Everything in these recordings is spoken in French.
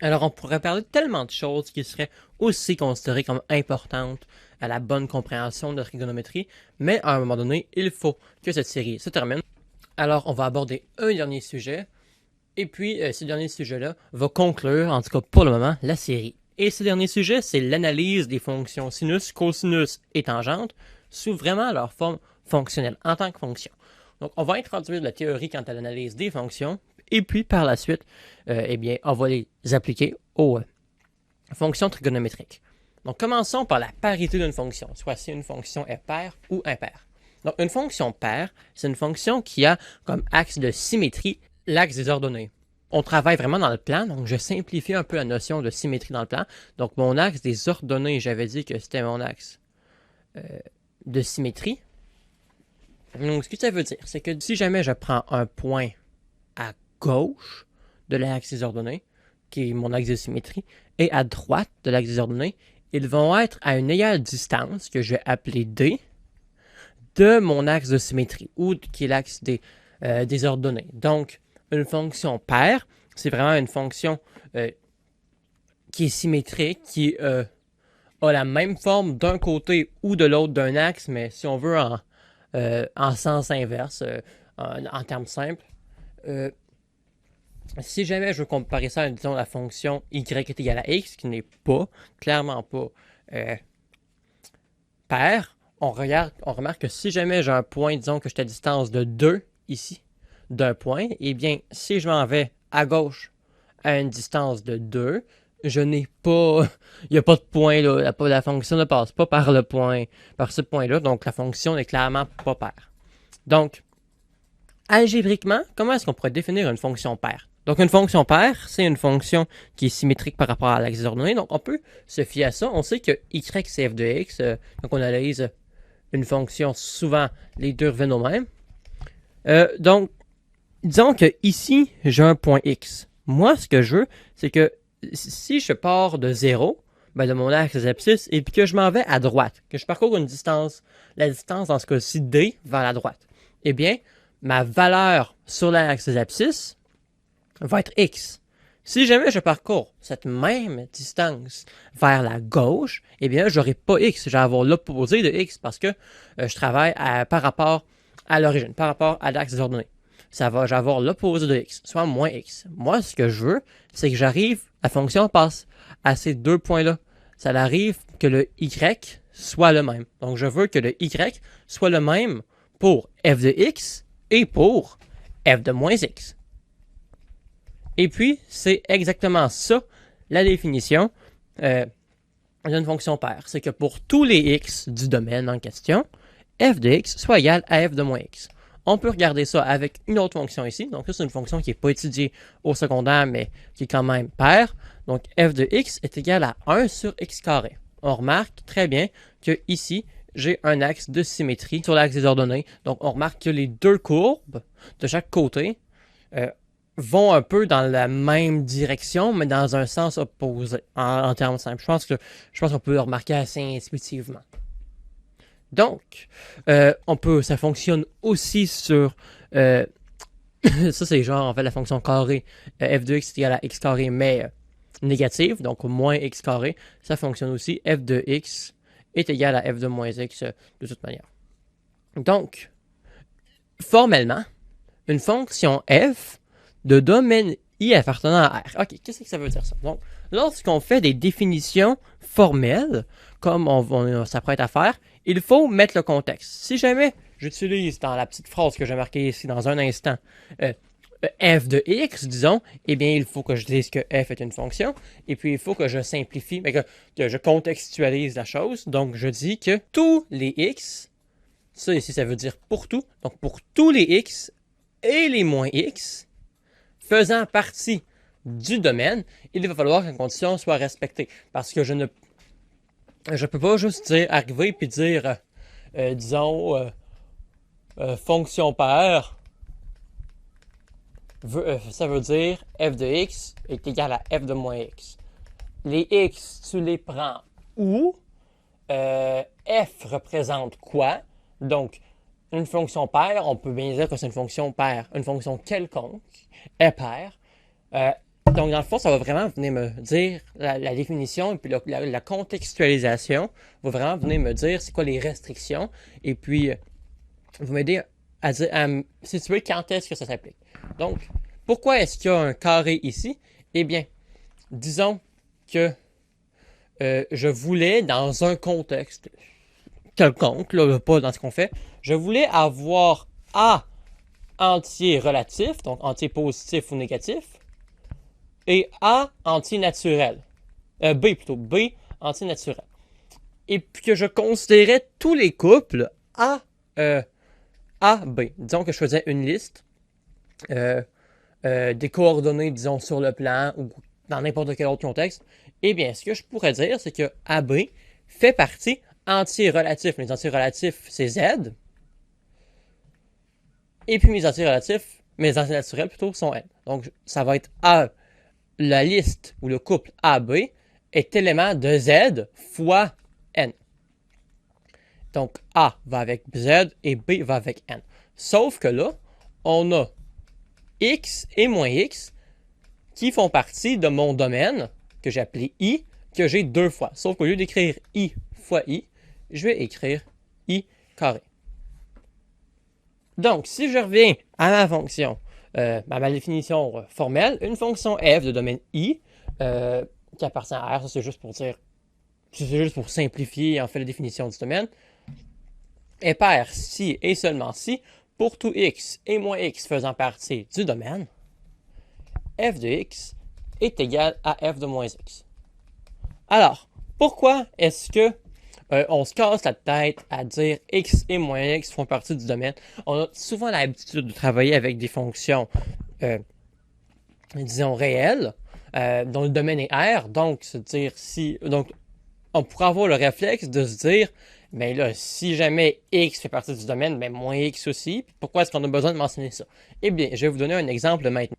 Alors, on pourrait parler de tellement de choses qui seraient aussi considérées comme importantes à la bonne compréhension de la trigonométrie, mais à un moment donné, il faut que cette série se termine. Alors, on va aborder un dernier sujet, et puis ce dernier sujet-là va conclure, en tout cas pour le moment, la série. Et ce dernier sujet, c'est l'analyse des fonctions sinus, cosinus et tangente sous vraiment leur forme fonctionnelle, en tant que fonction. Donc, on va introduire de la théorie quant à l'analyse des fonctions, et puis par la suite, eh bien, on va les appliquer aux fonctions trigonométriques. Donc, commençons par la parité d'une fonction, soit si une fonction est paire ou impaire. Donc, une fonction paire, c'est une fonction qui a comme axe de symétrie l'axe des ordonnées. On travaille vraiment dans le plan, donc je simplifie un peu la notion de symétrie dans le plan. Donc, mon axe des ordonnées, j'avais dit que c'était mon axe de symétrie. Donc, ce que ça veut dire, c'est que si jamais je prends un point à gauche de l'axe des ordonnées, qui est mon axe de symétrie, et à droite de l'axe des ordonnées, ils vont être à une égale distance, que je vais appeler D, de mon axe de symétrie, ou qui est l'axe des ordonnées. Donc, une fonction paire, c'est vraiment une fonction qui est symétrique, qui a la même forme d'un côté ou de l'autre d'un axe, mais si on veut en sens inverse, en termes simples. Si jamais je veux comparer ça à, disons, la fonction y est égale à x, qui n'est pas, clairement pas paire, on remarque que si jamais j'ai un point, disons que je suis à distance de 2 ici, d'un point, eh bien, si je m'en vais à gauche à une distance de 2, je n'ai pas, il n'y a pas de point là, la fonction ne passe pas par le point, par ce point-là, donc la fonction n'est clairement pas paire. Donc, algébriquement, comment est-ce qu'on pourrait définir une fonction paire? Donc, une fonction paire, c'est une fonction qui est symétrique par rapport à l'axe des ordonnées. Donc, on peut se fier à ça. On sait que y, c'est f de x. Donc, on analyse une fonction, souvent, les deux reviennent au même. Donc, disons que ici, j'ai un point x. Moi, ce que je veux, c'est que si je pars de 0, ben de mon axe des abscisses, et puis que je m'en vais à droite, que je parcours une distance, la distance dans ce cas-ci d vers la droite, eh bien, ma valeur sur l'axe des abscisses va être x. Si jamais je parcours cette même distance vers la gauche, eh bien, j'aurai pas x. Je vais avoir l'opposé de x parce que je travaille par rapport à l'origine, par rapport à l'axe des ordonnées. Je vais avoir l'opposé de x, soit moins x. Moi, ce que je veux, c'est que la fonction passe à ces deux points-là. Ça arrive que le y soit le même. Donc, je veux que le y soit le même pour f de x et pour f de moins x. Et puis, c'est exactement ça, la définition d'une fonction paire. C'est que pour tous les x du domaine en question, f de x soit égal à f de moins x. On peut regarder ça avec une autre fonction ici. Donc, ça, c'est une fonction qui n'est pas étudiée au secondaire, mais qui est quand même paire. Donc, f de x est égal à 1 sur x carré. On remarque très bien que ici, j'ai un axe de symétrie sur l'axe des ordonnées. Donc, on remarque que les deux courbes de chaque côté vont un peu dans la même direction, mais dans un sens opposé, en termes simples. Je pense qu'on peut le remarquer assez intuitivement. Donc, ça fonctionne aussi sur, ça c'est genre en fait la fonction carré, f de x est égal à x carré, mais négative, donc moins x carré, ça fonctionne aussi, f de x est égal à f de moins x de toute manière. Donc, formellement, une fonction f de domaine I appartenant à R. OK, qu'est-ce que ça veut dire ça? Donc, lorsqu'on fait des définitions formelles, comme on s'apprête à faire, il faut mettre le contexte. Si jamais j'utilise dans la petite phrase que j'ai marquée ici dans un instant, f de x, disons, eh bien, il faut que je dise que f est une fonction, et puis il faut que je simplifie, mais que je contextualise la chose. Donc, je dis que tous les x, ça ici, ça veut dire pour tout, donc pour tous les x et les moins x, faisant partie du domaine, il va falloir que la condition soit respectée. Parce que je peux pas juste arriver puis dire, disons, fonction paire, ça veut dire f de x est égal à f de moins x. Les x, tu les prends où? F représente quoi? Donc, une fonction paire, on peut bien dire que c'est une fonction paire, une fonction quelconque est paire. Donc, dans le fond, ça va vraiment venir me dire la définition et puis la contextualisation va vraiment venir me dire c'est quoi les restrictions et puis vous m'aider à me situer quand est-ce que ça s'applique. Donc, pourquoi est-ce qu'il y a un carré ici? Eh bien, disons que je voulais, dans un contexte quelconque, là, pas dans ce qu'on fait, je voulais avoir A entier relatif, donc entier positif ou négatif, et A entier naturel. B plutôt, B entier naturel. Et puis que je considérais tous les couples A, B. Disons que je faisais une liste des coordonnées, disons, sur le plan ou dans n'importe quel autre contexte. Eh bien, ce que je pourrais dire, c'est que AB fait partie entier relatif. Les entiers relatifs, c'est Z. Et puis mes entiers relatifs, mes entiers naturels plutôt, sont N. Donc, ça va être A. La liste ou le couple AB est élément de Z fois N. Donc, A va avec Z et B va avec N. Sauf que là, on a X et moins X qui font partie de mon domaine, que j'ai appelé I, que j'ai deux fois. Sauf qu'au lieu d'écrire I fois I, je vais écrire I carré. Donc, si je reviens à ma fonction, à ma définition formelle, une fonction f de domaine I, qui appartient à R, ça c'est juste pour dire, c'est juste pour simplifier en fait la définition du domaine, est paire si et seulement si, pour tout x et moins x faisant partie du domaine, f de x est égal à f de moins x. Alors, pourquoi est-ce que on se casse la tête à dire x et moins x font partie du domaine? On a souvent l'habitude de travailler avec des fonctions, disons, réelles, dont le domaine est R. Donc, c'est-à-dire si... Donc, on pourrait avoir le réflexe de se dire, mais là, si jamais x fait partie du domaine, mais moins x aussi, pourquoi est-ce qu'on a besoin de mentionner ça? Eh bien, je vais vous donner un exemple maintenant.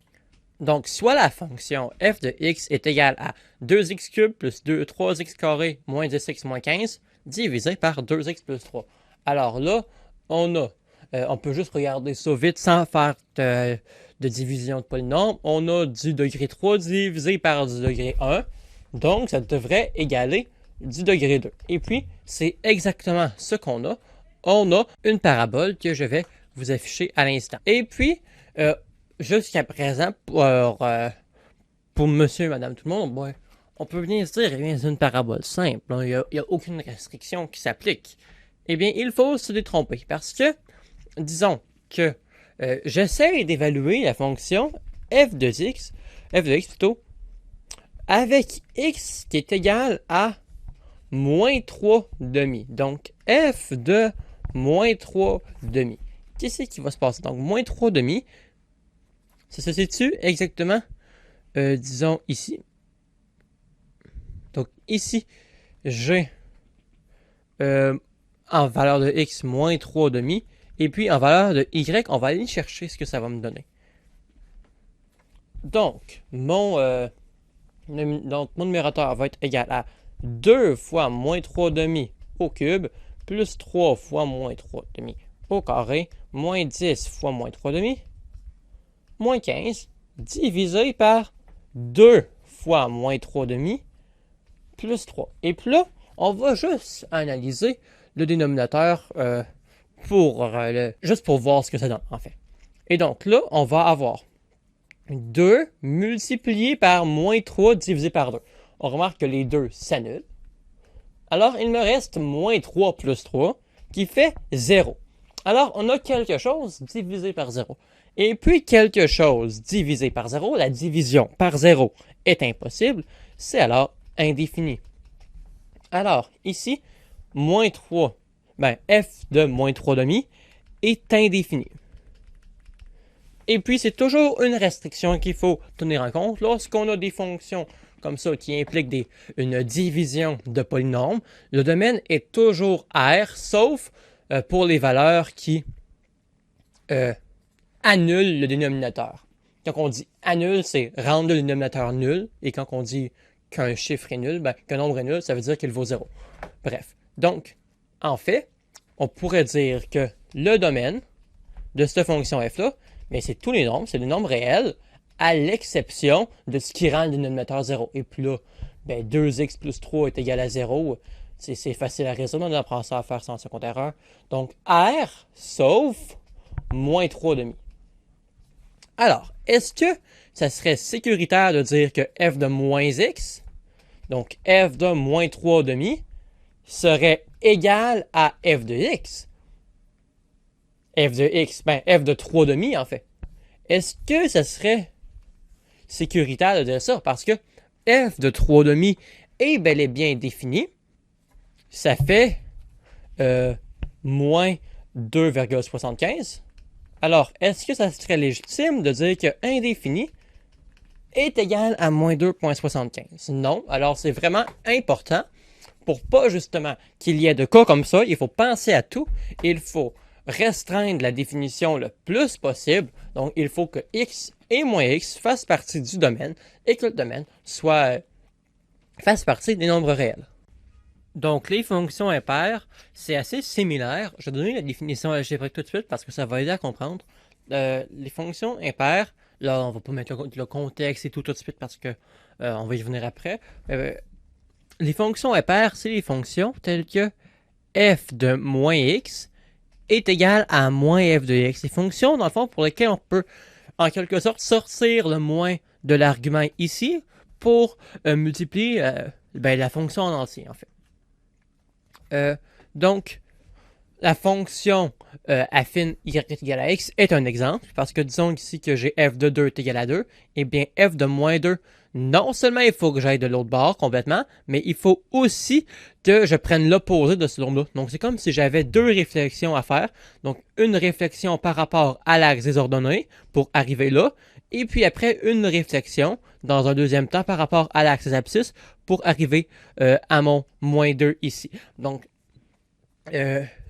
Donc, soit la fonction f de x est égale à 2x cube plus 3x carré moins 10x moins 15 divisé par 2x plus 3. Alors là, on peut juste regarder ça vite sans faire de division de polynôme. On a du degré 3 divisé par du degré 1. Donc, ça devrait égaler du degré 2. Et puis, c'est exactement ce qu'on a. On a une parabole que je vais vous afficher à l'instant. Et puis, jusqu'à présent, pour monsieur, madame, tout le monde, ouais, on peut bien se dire, eh bien, c'est une parabole simple. Il n'y a aucune restriction qui s'applique. Eh bien, il faut se détromper parce que, disons que j'essaie d'évaluer la fonction f de x plutôt, avec x qui est égal à moins 3 demi. Donc, f de moins 3 demi. Qu'est-ce qui va se passer? Donc, moins 3 demi, ça se situe exactement, disons, ici. Donc, ici, j'ai en valeur de x moins 3 demi. Et puis, en valeur de y, on va aller chercher ce que ça va me donner. Donc, mon numérateur va être égal à 2 fois moins 3 demi au cube, plus 3 fois moins 3 demi au carré, moins 10 fois moins 3 demi, moins 15, divisé par 2 fois moins 3 demi, plus 3. Et puis là, on va juste analyser le dénominateur juste pour voir ce que ça donne, en fait. Et donc là, on va avoir 2 multiplié par moins 3 divisé par 2. On remarque que les 2 s'annulent. Alors, il me reste moins 3 plus 3 qui fait 0. Alors, on a quelque chose divisé par 0. Et puis, quelque chose divisé par 0, la division par 0 est impossible, c'est alors indéfini. Alors, ici, moins 3, f de moins 3 demi est indéfini. Et puis, c'est toujours une restriction qu'il faut tenir en compte lorsqu'on a des fonctions comme ça qui impliquent une division de polynômes. Le domaine est toujours R, sauf pour les valeurs qui annulent le dénominateur. Quand on dit annule, c'est rendre le dénominateur nul. Et quand on dit qu'un chiffre est nul, qu'un nombre est nul, ça veut dire qu'il vaut 0. Bref. Donc, en fait, on pourrait dire que le domaine de cette fonction f-là, mais c'est tous les nombres, c'est des nombres réels à l'exception de ce qui rend le dénominateur 0. Et puis là, ben 2x plus 3 est égal à 0. C'est facile à résoudre, on apprend ça à faire sans secondaire 1. Donc R sauf moins 3 demi. Alors, est-ce que ça serait sécuritaire de dire que f de moins x, donc f de moins 3 demi, serait égal à f de x? F de x, ben f de 3 demi en fait. Est-ce que ça serait sécuritaire de dire ça? Parce que f de 3 demi est bel et bien défini. Ça fait moins 2,75. Alors, est-ce que ça serait légitime de dire que indéfini est égal à moins 2,75? Non. Alors, c'est vraiment important pour pas justement qu'il y ait de cas comme ça. Il faut penser à tout. Il faut restreindre la définition le plus possible. Donc, il faut que x et moins x fassent partie du domaine et que le domaine fasse partie des nombres réels. Donc, les fonctions impaires, c'est assez similaire. Je vais donner la définition algébrique tout de suite parce que ça va aider à comprendre. Les fonctions impaires, là, on va pas mettre le contexte et tout de suite parce que on va y venir après. Les fonctions impaires, c'est les fonctions telles que f de moins x est égal à moins f de x. Les fonctions, dans le fond, pour lesquelles on peut, en quelque sorte, sortir le moins de l'argument ici pour multiplier la fonction en entier, en fait. Donc, la fonction affine y est égal à x est un exemple, parce que disons ici que j'ai f de 2 est égal à 2, et bien f de moins 2, non seulement il faut que j'aille de l'autre bord complètement, mais il faut aussi que je prenne l'opposé de ce nombre-là. Donc c'est comme si j'avais deux réflexions à faire. Donc une réflexion par rapport à l'axe des ordonnées pour arriver là, et puis après une réflexion dans un deuxième temps par rapport à l'axe des abscisses pour arriver à mon moins 2 ici. Donc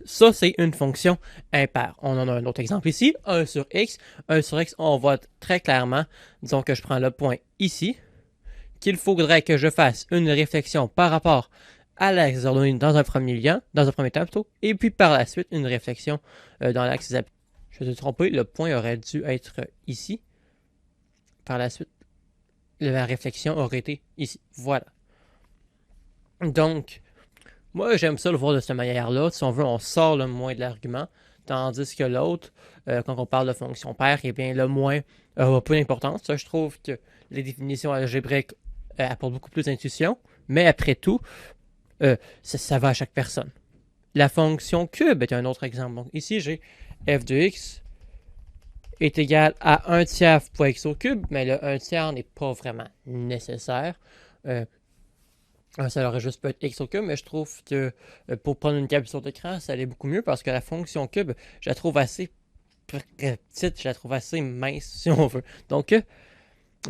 ça, c'est une fonction impaire. On en a un autre exemple ici, 1 sur x. 1 sur x, on voit très clairement, disons que je prends le point ici, qu'il faudrait que je fasse une réflexion par rapport à l'axe des ordonnées dans un premier temps plutôt, et puis par la suite une réflexion dans l'axe des abscisses. Je me suis trompé, le point aurait dû être ici. Par la suite, la réflexion aurait été ici. Voilà. Donc, moi, j'aime ça le voir de cette manière-là. Si on veut, on sort le moins de l'argument. Tandis que l'autre, quand on parle de fonction paire, eh bien, le moins a peu d'importance. Ça, je trouve que les définitions algébriques apportent beaucoup plus d'intuition. Mais après tout, ça va à chaque personne. La fonction cube est un autre exemple. Donc, ici, j'ai f de x est égal à 1 tiers fois x au cube. Mais le 1 tiers n'est pas vraiment nécessaire. Ça aurait juste pu être x au cube, mais je trouve que pour prendre une capture d'écran, ça allait beaucoup mieux parce que la fonction cube, je la trouve assez petite, je la trouve assez mince si on veut. Donc,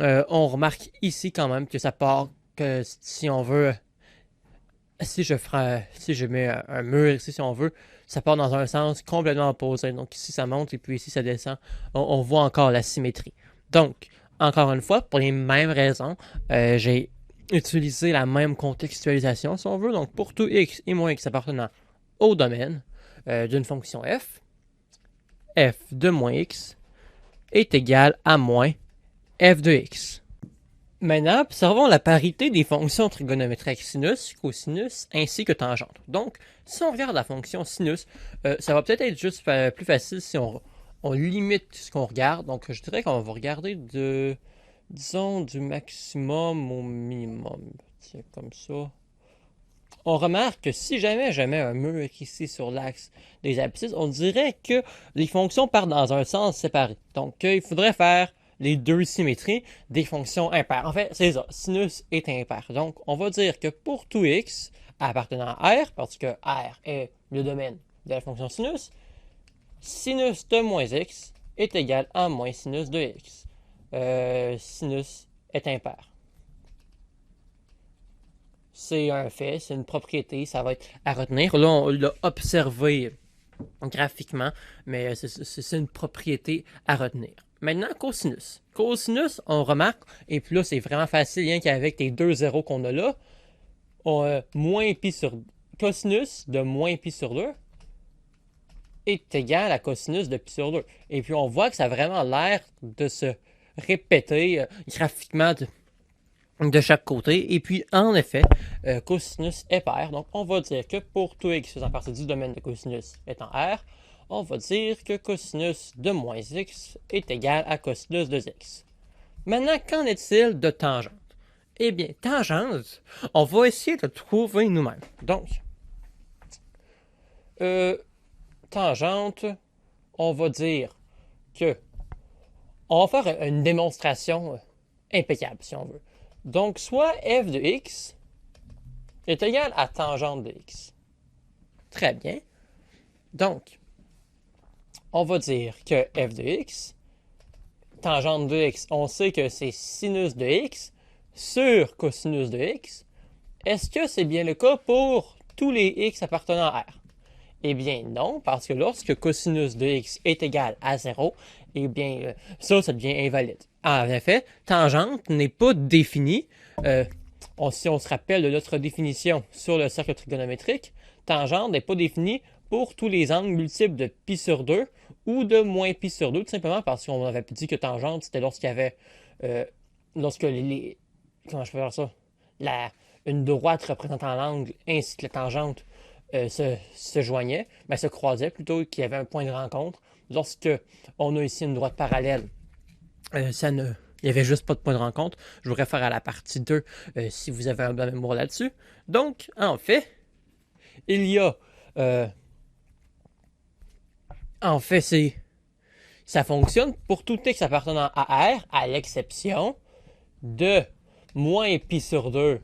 on remarque ici quand même que ça part, que si on veut, si je mets un mur ici, si on veut, ça part dans un sens complètement opposé. Donc ici, ça monte et puis ici, ça descend. On voit encore la symétrie. Donc, encore une fois, pour les mêmes raisons, j'ai utiliser la même contextualisation, si on veut. Donc, pour tout x et moins x appartenant au domaine d'une fonction f, f de moins x est égal à moins f de x. Maintenant, observons la parité des fonctions trigonométriques sinus, cosinus, ainsi que tangente. Donc, si on regarde la fonction sinus, ça va peut-être être juste plus facile si on limite ce qu'on regarde. Donc, je dirais qu'on va regarder disons du maximum au minimum. Tiens, comme ça. On remarque que si jamais je mets un mur ici sur l'axe des abscisses, on dirait que les fonctions partent dans un sens séparé. Donc, il faudrait faire les deux symétries des fonctions impaires. En fait, c'est ça. Sinus est impair. Donc, on va dire que pour tout x appartenant à R, parce que R est le domaine de la fonction sinus, sinus de moins x est égal à moins sinus de x. Sinus est impair. C'est un fait, c'est une propriété, ça va être à retenir. Là, on l'a observé graphiquement, mais c'est une propriété à retenir. Maintenant, cosinus. Cosinus, on remarque, et puis là, c'est vraiment facile, rien qu'avec les deux zéros qu'on a là, moins pi sur cosinus de moins pi sur 2 est égal à cosinus de pi sur 2. Et puis, on voit que ça a vraiment l'air de se répéter graphiquement de chaque côté. Et puis, en effet, cosinus est pair. Donc, on va dire que pour tout x faisant partie du domaine de cosinus étant R, on va dire que cosinus de moins x est égal à cosinus de x. Maintenant, qu'en est-il de tangente? Eh bien, tangente, on va essayer de trouver nous-mêmes. Donc, tangente, on va dire que on va faire une démonstration impeccable, si on veut. Donc, soit f de x est égal à tangente de x. Très bien. Donc, on va dire que f de x, tangente de x, on sait que c'est sinus de x sur cosinus de x. Est-ce que c'est bien le cas pour tous les x appartenant à R? Eh bien non, parce que lorsque cosinus de x est égal à 0, eh bien ça devient invalide. En effet, tangente n'est pas définie. Si on se rappelle de notre définition sur le cercle trigonométrique, tangente n'est pas définie pour tous les angles multiples de pi sur 2 ou de moins pi sur 2, tout simplement parce qu'on avait dit que tangente, c'était lorsqu'il y avait... lorsque comment je peux faire ça? Une droite représentant l'angle ainsi que la tangente se joignaient, se croisaient plutôt, qu'il y avait un point de rencontre. Lorsque on a ici une droite parallèle, il n'y avait juste pas de point de rencontre. Je vous réfère à la partie 2 si vous avez un bon mémoire là-dessus. Donc, en fait, il y a... en fait, ça fonctionne pour tout x appartenant à R, à l'exception de moins pi sur 2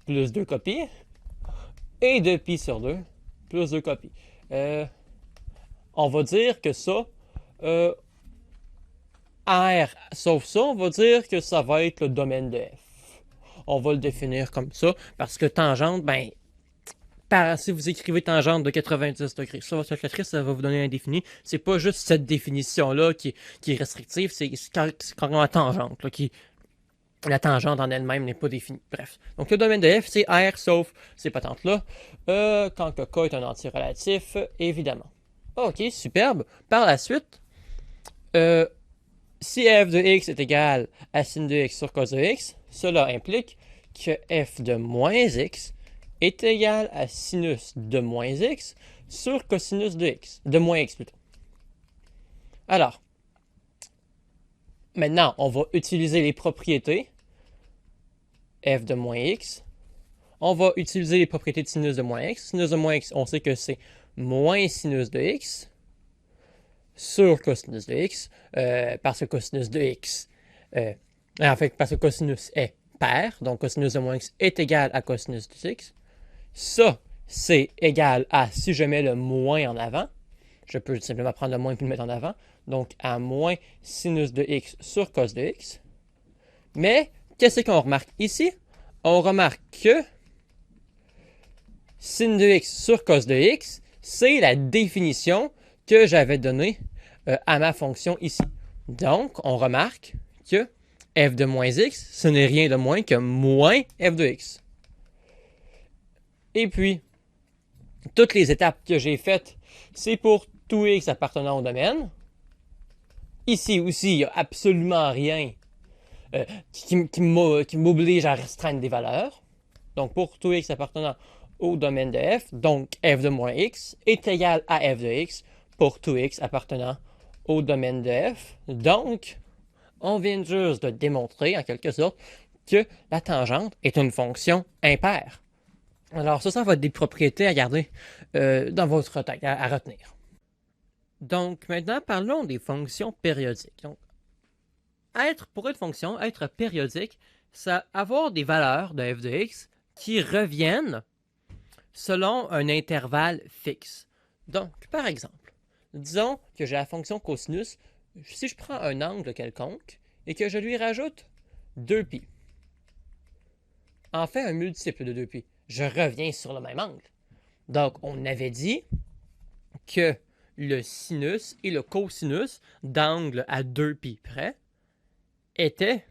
plus 2 copies et de pi sur 2 plus 2 copies. On va dire que ça, R, sauf ça, on va dire que ça va être le domaine de f. On va le définir comme ça, parce que tangente, si vous écrivez tangente de 90 degrés sur votre calculatrice, ça va vous donner un défini. C'est pas juste cette définition-là qui est restrictive, c'est carrément la tangente, la tangente en elle-même n'est pas définie. Bref. Donc, le domaine de f, c'est R sauf ces patentes-là. Quand que K est un antirelatif, évidemment. OK, superbe. Par la suite, si f de x est égal à sin de x sur cos de x, cela implique que f de moins x est égal à sinus de moins x sur cosinus de x. De moins x plutôt. Alors, maintenant, on va utiliser les propriétés f de moins x. On va utiliser les propriétés de sinus de moins x. Sinus de moins x, on sait que c'est moins sinus de x sur cosinus de x, parce que cosinus de x, parce que cosinus est pair, donc cosinus de moins x est égal à cosinus de x. Ça, c'est égal à, si je mets le moins en avant, je peux simplement prendre le moins et le mettre en avant, donc à moins sinus de x sur cos de x. Mais, qu'est-ce qu'on remarque ici? On remarque que sin de x sur cos de x, c'est la définition que j'avais donnée à ma fonction ici. Donc, on remarque que f de moins x, ce n'est rien de moins que moins f de x. Et puis, toutes les étapes que j'ai faites, c'est pour tout x appartenant au domaine. Ici aussi, il n'y a absolument rien qui m'oblige à restreindre des valeurs. Donc, pour tout x appartenant au domaine de f, donc f de moins x est égal à f de x pour tout x appartenant au domaine de f. Donc, on vient juste de démontrer, en quelque sorte, que la tangente est une fonction impaire. Alors, ça va être des propriétés à garder dans votre tête, à retenir. Donc, maintenant, parlons des fonctions périodiques. Donc, pour une fonction, être périodique, c'est avoir des valeurs de f de x qui reviennent selon un intervalle fixe. Donc, par exemple, disons que j'ai la fonction cosinus. Si je prends un angle quelconque et que je lui rajoute 2π, en fait un multiple de 2π, je reviens sur le même angle. Donc, on avait dit que le sinus et le cosinus d'angle à 2π près étaient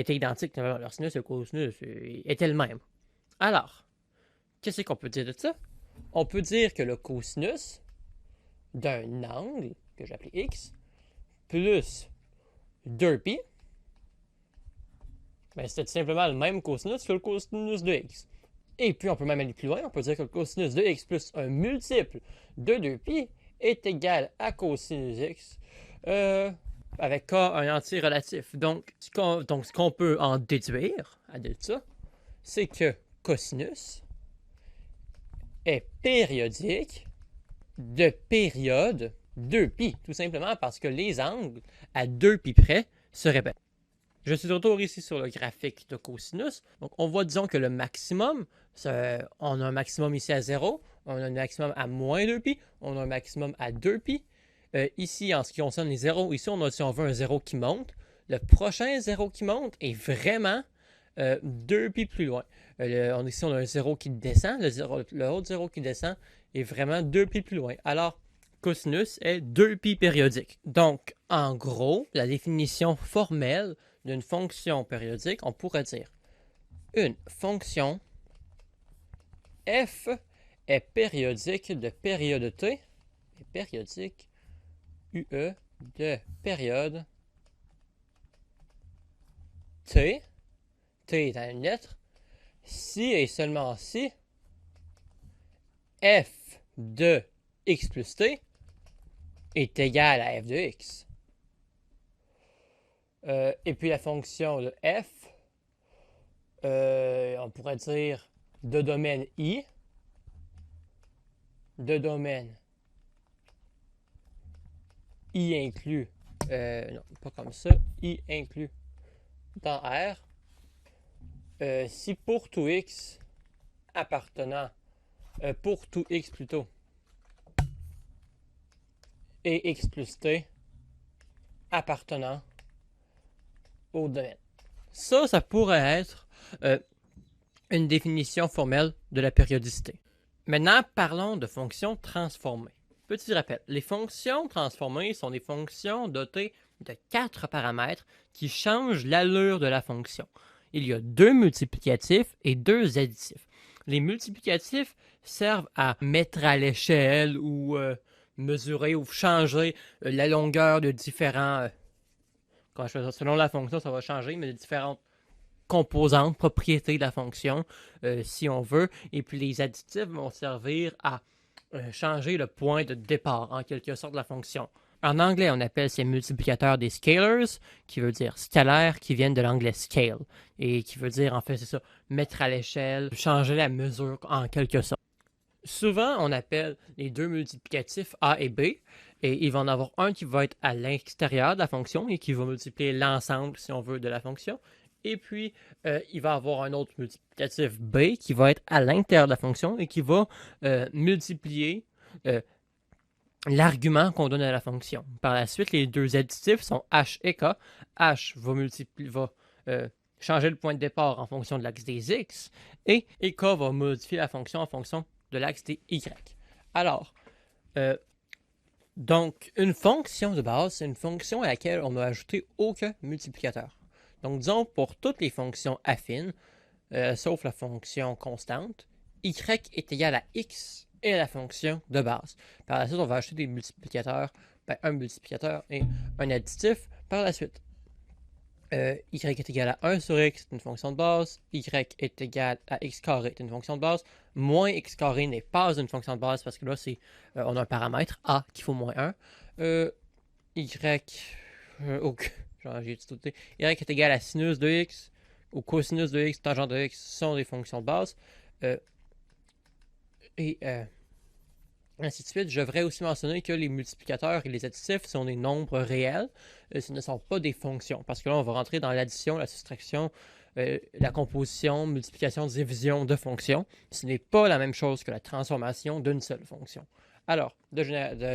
identiques. Leur sinus et le cosinus étaient le même. Alors, qu'est-ce qu'on peut dire de ça? On peut dire que le cosinus d'un angle, que j'ai appelé x, plus 2π, ben, c'est tout simplement le même cosinus que le cosinus de x. Et puis, on peut même aller plus loin. On peut dire que le cosinus de x plus un multiple de 2π est égal à cosinus x avec k un entier relatif. Donc, ce qu'on peut en déduire de ça, c'est que cosinus est périodique de période 2π, tout simplement parce que les angles à 2π près se répètent. Je suis de retour ici sur le graphique de cosinus. Donc, on voit, disons, que le maximum, on a un maximum ici à 0, on a un maximum à moins 2π, on a un maximum à 2π. Ici, en ce qui concerne les zéros, ici, on a, si on veut, un 0 qui monte. Le prochain 0 qui monte est vraiment 2π plus loin. Ici, on a un 0 qui descend. Le autre 0 qui descend est vraiment 2π plus loin. Alors, cosinus est 2π périodique. Donc, en gros, la définition formelle d'une fonction périodique, on pourrait dire une fonction f est périodique de période t, est périodique UE de période t, t est une lettre, si et seulement si f de x plus t est égal à f de x. Et puis la fonction de f, on pourrait dire de domaine I, de domaine I inclus, non, pas comme ça, I inclus dans R, si pour tout x appartenant, pour tout x plutôt, et x plus t appartenant au domaine. Ça pourrait être une définition formelle de la périodicité. Maintenant, parlons de fonctions transformées. Petit rappel, les fonctions transformées sont des fonctions dotées de 4 paramètres qui changent l'allure de la fonction. Il y a 2 multiplicatifs et 2 additifs. Les multiplicatifs servent à mettre à l'échelle ou mesurer ou changer la longueur de différents... selon la fonction, ça va changer, mais de différentes composantes, propriétés de la fonction, si on veut. Et puis les additifs vont servir à changer le point de départ, en quelque sorte, de la fonction. En anglais, on appelle ces multiplicateurs des scalars, qui veut dire scalaire, qui viennent de l'anglais scale, et qui veut dire, en fait, c'est ça, mettre à l'échelle, changer la mesure, en quelque sorte. Souvent, on appelle les deux multiplicatifs A et B, et il va en avoir un qui va être à l'extérieur de la fonction et qui va multiplier l'ensemble, si on veut, de la fonction. Et puis, il va avoir un autre multiplicatif B qui va être à l'intérieur de la fonction et qui va multiplier l'argument qu'on donne à la fonction. Par la suite, les deux additifs sont H et K. H va changer le point de départ en fonction de l'axe des X et K va modifier la fonction en fonction de l'axe des Y. Alors, donc, une fonction de base, c'est une fonction à laquelle on n'a ajouté aucun multiplicateur. Donc, disons, pour toutes les fonctions affines, sauf la fonction constante, y est égal à x et la fonction de base. Par la suite, on va ajouter des multiplicateurs, un multiplicateur et un additif par la suite. Y est égal à 1 sur x, c'est une fonction de base. Y est égal à x carré, c'est une fonction de base. Moins x carré n'est pas une fonction de base parce que là, on a un paramètre a qui faut moins 1. Y, j'ai tout noté. Y est égal à sinus de x ou cosinus de x, tangente de x sont des fonctions de base. Ainsi de suite. Je devrais aussi mentionner que les multiplicateurs et les additifs sont des nombres réels. Ce ne sont pas des fonctions. Parce que là, on va rentrer dans l'addition, la soustraction, la composition, multiplication, division de fonctions. Ce n'est pas la même chose que la transformation d'une seule fonction. Alors, de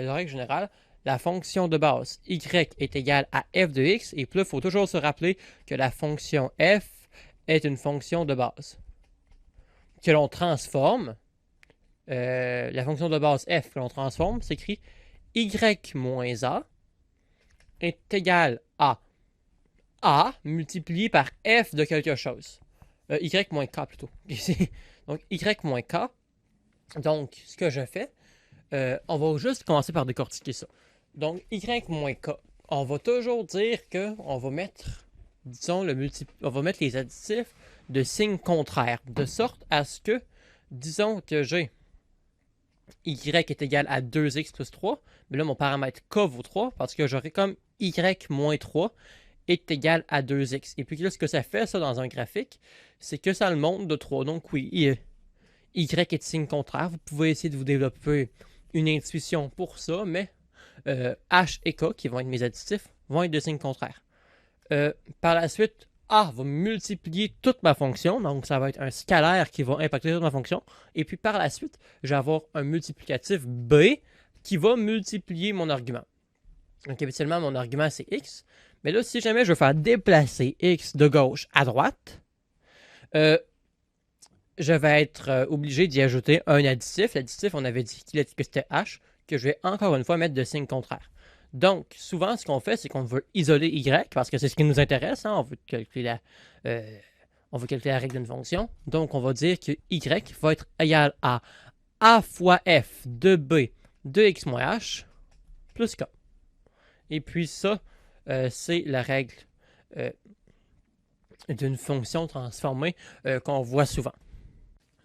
règle générale, la fonction de base y est égale à f de x. Et puis là, il faut toujours se rappeler que la fonction f est une fonction de base que l'on transforme. La fonction de base f que l'on transforme s'écrit y moins a est égal à a multiplié par f de quelque chose. Y moins k plutôt. Donc y moins k. Donc ce que je fais, on va juste commencer par décortiquer ça. Donc y moins k. on va toujours dire qu'on va mettre, disons, on va mettre les additifs de signe contraire, de sorte à ce que, disons que j'ai y est égal à 2x plus 3, mais là, mon paramètre k vaut 3, parce que j'aurai comme y moins 3 est égal à 2x. Et puis là, ce que ça fait, ça, dans un graphique, c'est que ça le montre de 3. Donc oui, y est de signe contraire. Vous pouvez essayer de vous développer une intuition pour ça, mais h et k, qui vont être mes additifs, vont être de signe contraire. Par la suite, a va multiplier toute ma fonction, donc ça va être un scalaire qui va impacter toute ma fonction. Et puis par la suite, je vais avoir un multiplicatif b qui va multiplier mon argument. Donc habituellement, mon argument c'est x. Mais là, si jamais je veux faire déplacer x de gauche à droite, je vais être obligé d'y ajouter un additif. L'additif, on avait dit que c'était h, que je vais encore une fois mettre de signe contraire. Donc, souvent, ce qu'on fait, c'est qu'on veut isoler y, parce que c'est ce qui nous intéresse. Hein? On veut calculer la règle d'une fonction. Donc, on va dire que y va être égal à a fois f de b de x moins h plus k. Et puis ça, c'est la règle d'une fonction transformée qu'on voit souvent.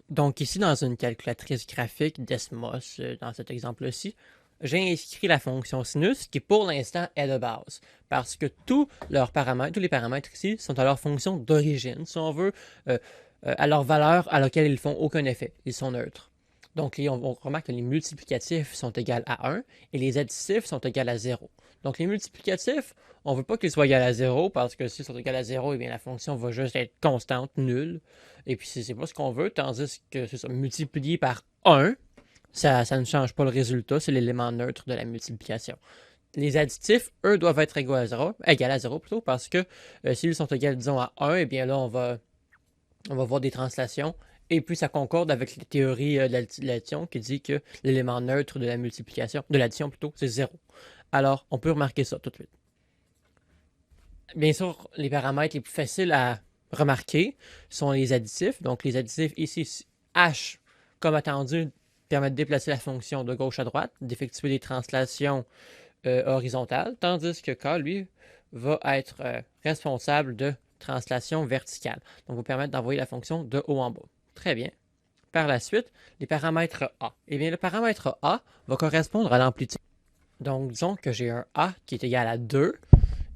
Donc ici, dans une calculatrice graphique Desmos, dans cet exemple-ci, j'ai inscrit la fonction sinus qui pour l'instant est de base. Parce que tous les paramètres ici sont à leur fonction d'origine, si on veut, à leur valeur à laquelle ils ne font aucun effet. Ils sont neutres. Donc on remarque que les multiplicatifs sont égaux à 1 et les additifs sont égaux à 0. Donc les multiplicatifs, on ne veut pas qu'ils soient égaux à 0 parce que s'ils sont égaux à 0, eh bien, la fonction va juste être constante, nulle. Et puis c'est pas ce qu'on veut, tandis que c'est ça, multiplié par 1, ça ne change pas le résultat, c'est l'élément neutre de la multiplication. Les additifs, eux, doivent être égaux à 0, plutôt, parce que s'ils sont égaux, disons, à 1, eh bien là, on va voir des translations. Et puis ça concorde avec la théorie de l'addition qui dit que l'élément neutre de la multiplication, de l'addition plutôt, c'est 0. Alors, on peut remarquer ça tout de suite. Bien sûr, les paramètres les plus faciles à remarquer sont les additifs. Donc, les additifs ici, h, comme attendu, permet de déplacer la fonction de gauche à droite, d'effectuer des translations horizontales, tandis que k, lui, va être responsable de translation verticale. Donc, va permettre d'envoyer la fonction de haut en bas. Très bien. Par la suite, les paramètres a. Eh bien, le paramètre a va correspondre à l'amplitude. Donc, disons que j'ai un a qui est égal à 2.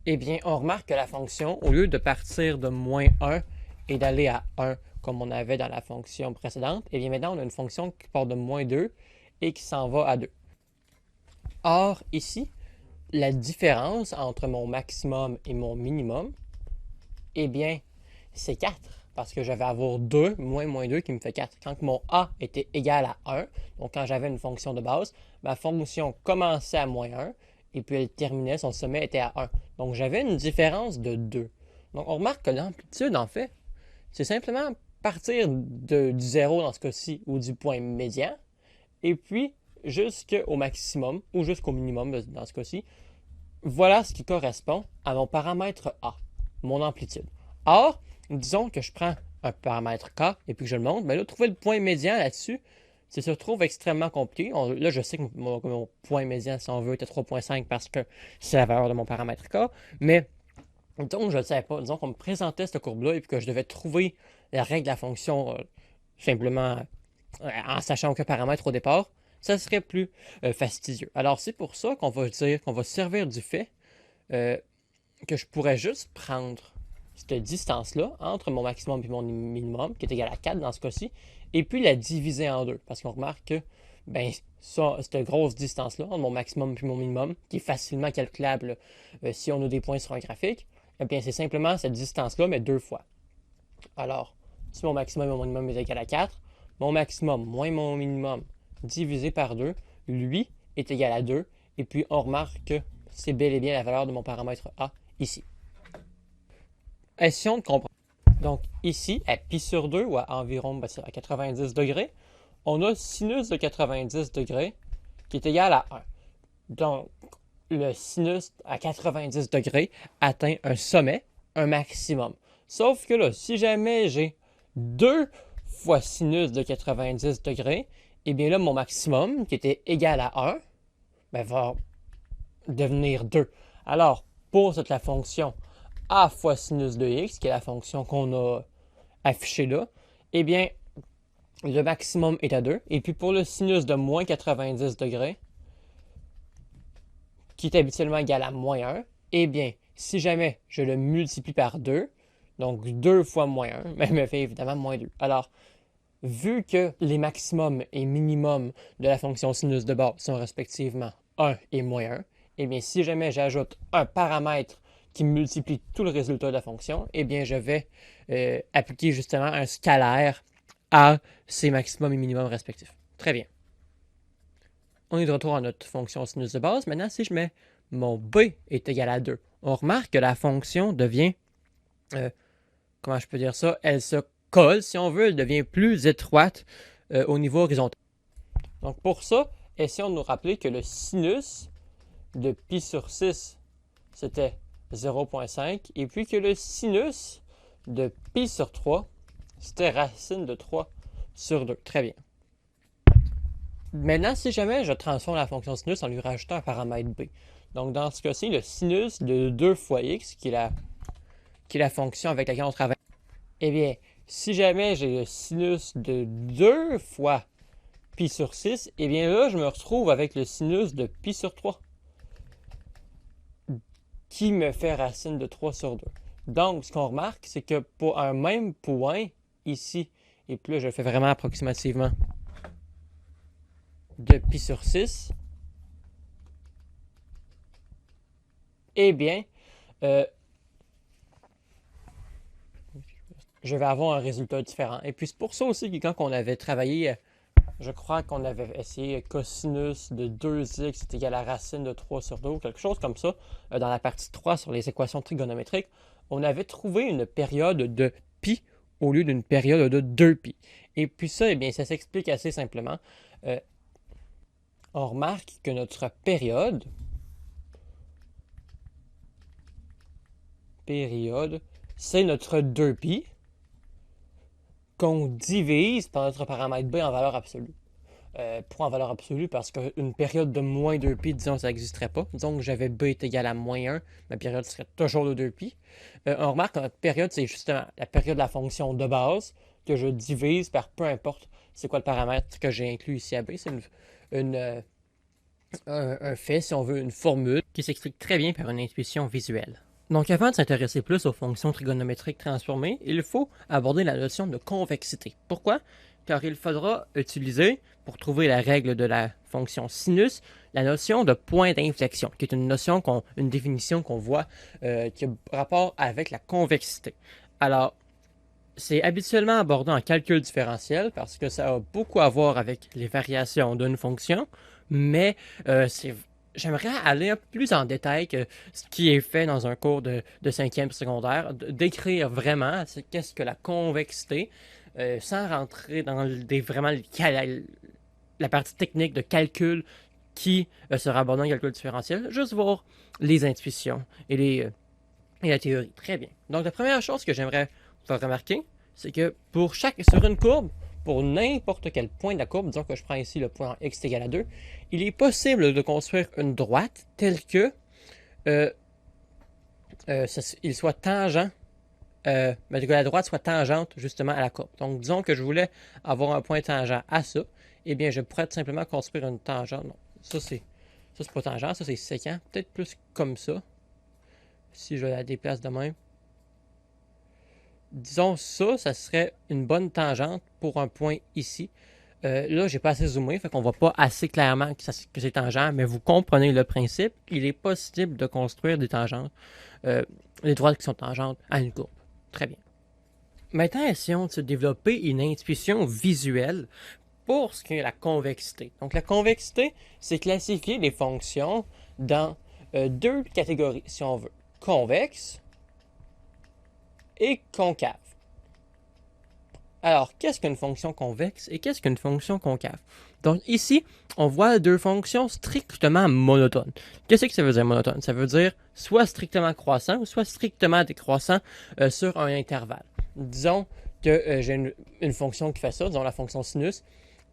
Eh bien, on remarque que la fonction, au lieu de partir de moins 1 et d'aller à 1 comme on avait dans la fonction précédente, eh bien maintenant, on a une fonction qui part de moins 2 et qui s'en va à 2. Or, ici, la différence entre mon maximum et mon minimum, eh bien, c'est 4. Parce que je vais avoir 2 moins 2 qui me fait 4. Quand mon a était égal à 1, donc quand j'avais une fonction de base, ma fonction commençait à moins 1 et puis elle terminait, son sommet était à 1. Donc j'avais une différence de 2. Donc on remarque que l'amplitude, en fait, c'est simplement partir du 0 dans ce cas-ci ou du point médian et puis jusqu'au maximum ou jusqu'au minimum dans ce cas-ci. Voilà ce qui correspond à mon paramètre a, mon amplitude. Or, disons que je prends un paramètre k et puis que je le monte, mais là, trouver le point médian là-dessus, ça se trouve extrêmement compliqué. Là, je sais que mon point médian, si on veut, est à 3.5 parce que c'est la valeur de mon paramètre k, mais donc je ne le savais pas. Disons qu'on me présentait cette courbe-là et puis que je devais trouver la règle de la fonction simplement en sachant aucun paramètre au départ, ça serait plus fastidieux. Alors, c'est pour ça qu'on va dire qu'on va servir du fait que je pourrais juste prendre cette distance-là entre mon maximum et mon minimum, qui est égal à 4 dans ce cas-ci, et puis la diviser en deux. Parce qu'on remarque que cette grosse distance-là, entre mon maximum et mon minimum, qui est facilement calculable si on a des points sur un graphique, eh bien c'est simplement cette distance-là, mais 2 fois. Alors, si mon maximum et mon minimum est égal à 4, mon maximum moins mon minimum divisé par 2, lui, est égal à 2, et puis on remarque que c'est bel et bien la valeur de mon paramètre a ici. Essayons de comprendre. Donc ici, à pi sur 2, ou à environ à 90 degrés, on a sinus de 90 degrés qui est égal à 1. Donc, le sinus à 90 degrés atteint un sommet, un maximum. Sauf que là, si jamais j'ai 2 fois sinus de 90 degrés, eh bien là, mon maximum, qui était égal à 1, va devenir 2. Alors, pour la fonction a fois sinus de x, qui est la fonction qu'on a affichée là, eh bien, le maximum est à 2. Et puis pour le sinus de moins 90 degrés, qui est habituellement égal à moins 1, eh bien, si jamais je le multiplie par 2, donc 2 fois moins 1, me fait évidemment moins 2. Alors, vu que les maximums et minimums de la fonction sinus de base sont respectivement 1 et moins 1, eh bien, si jamais j'ajoute un paramètre qui multiplie tout le résultat de la fonction, eh bien, je vais appliquer justement un scalaire à ces maximums et minimums respectifs. Très bien. On est de retour à notre fonction sinus de base. Maintenant, si je mets mon b est égal à 2, on remarque que la fonction devient, comment je peux dire ça, elle se colle, si on veut, elle devient plus étroite au niveau horizontal. Donc pour ça, essayons de nous rappeler que le sinus de pi sur 6, c'était 0,5, et puis que le sinus de pi sur 3, c'était racine de 3 sur 2. Très bien. Maintenant, si jamais je transforme la fonction sinus en lui rajoutant un paramètre b. Donc, dans ce cas-ci, le sinus de 2 fois x, qui est la fonction avec laquelle on travaille, eh bien, si jamais j'ai le sinus de 2 fois pi sur 6, eh bien là, je me retrouve avec le sinus de pi sur 3, qui me fait racine de 3 sur 2. Donc, ce qu'on remarque, c'est que pour un même point, ici, et puis là, je le fais vraiment approximativement, de pi sur 6, eh bien, je vais avoir un résultat différent. Et puis c'est pour ça aussi que quand on avait travaillé, je crois qu'on avait essayé cosinus de 2x est égal à racine de 3 sur 2 ou quelque chose comme ça, dans la partie 3 sur les équations trigonométriques, on avait trouvé une période de pi au lieu d'une période de 2pi. Et puis ça, eh bien, ça s'explique assez simplement. On remarque que notre période, c'est notre 2pi qu'on divise par notre paramètre b en valeur absolue. Pourquoi en valeur absolue? Parce qu'une période de moins 2pi, disons, ça n'existerait pas. Disons que j'avais b est égal à moins 1, ma période serait toujours de 2pi. On remarque que notre période, c'est justement la période de la fonction de base que je divise par peu importe c'est quoi le paramètre que j'ai inclus ici à b. C'est un fait, si on veut, une formule qui s'explique très bien par une intuition visuelle. Donc avant de s'intéresser plus aux fonctions trigonométriques transformées, il faut aborder la notion de convexité. Pourquoi? Car il faudra utiliser, pour trouver la règle de la fonction sinus, la notion de point d'inflexion, qui est une notion, une définition qu'on voit qui a rapport avec la convexité. Alors, c'est habituellement abordé en calcul différentiel parce que ça a beaucoup à voir avec les variations d'une fonction, mais j'aimerais aller un peu plus en détail que ce qui est fait dans un cours de 5e secondaire, d'écrire vraiment qu'est-ce que la convexité, sans rentrer dans vraiment la partie technique de calcul qui sera abordée en calcul différentiel, juste voir les intuitions et la théorie. Très bien. Donc la première chose que j'aimerais faire remarquer, c'est que sur une courbe, pour n'importe quel point de la courbe, disons que je prends ici le point x égale à 2, il est possible de construire une droite telle que il soit tangent, que la droite soit tangente justement à la courbe. Donc disons que je voulais avoir un point tangent à ça, eh bien je pourrais tout simplement construire une tangente. Non, ça c'est pas tangent, ça c'est sécant, peut-être plus comme ça, si je la déplace de même. Disons ça serait une bonne tangente pour un point ici. Là, j'ai pas assez zoomé, fait qu'on voit pas assez clairement que c'est tangent, mais vous comprenez le principe. Il est possible de construire des tangentes, des droites qui sont tangentes à une courbe. Très bien. Maintenant, essayons de se développer une intuition visuelle pour ce qui est la convexité. Donc, la convexité, c'est classifier les fonctions dans deux catégories, si on veut. Convexe et concave. Alors, qu'est-ce qu'une fonction convexe et qu'est-ce qu'une fonction concave? Donc ici, on voit deux fonctions strictement monotones. Qu'est-ce que ça veut dire monotone? Ça veut dire soit strictement croissant ou soit strictement décroissant sur un intervalle. Disons que j'ai une fonction qui fait ça, disons la fonction sinus,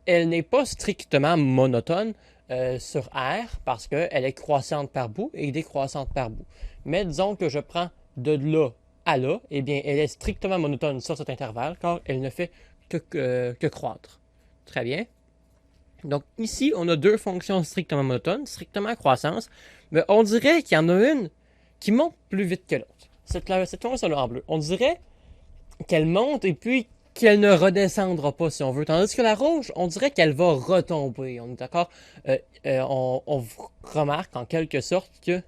elle n'est pas strictement monotone sur R parce qu'elle est croissante par bout et décroissante par bout. Mais disons que je prends de là à là, eh bien, elle est strictement monotone sur cet intervalle car elle ne fait que croître. Très bien. Donc ici, on a deux fonctions strictement monotones, strictement croissance, mais on dirait qu'il y en a une qui monte plus vite que l'autre. Cette fonction-là en bleu, on dirait qu'elle monte et puis qu'elle ne redescendra pas si on veut. Tandis que la rouge, on dirait qu'elle va retomber. On est d'accord? On remarque en quelque sorte que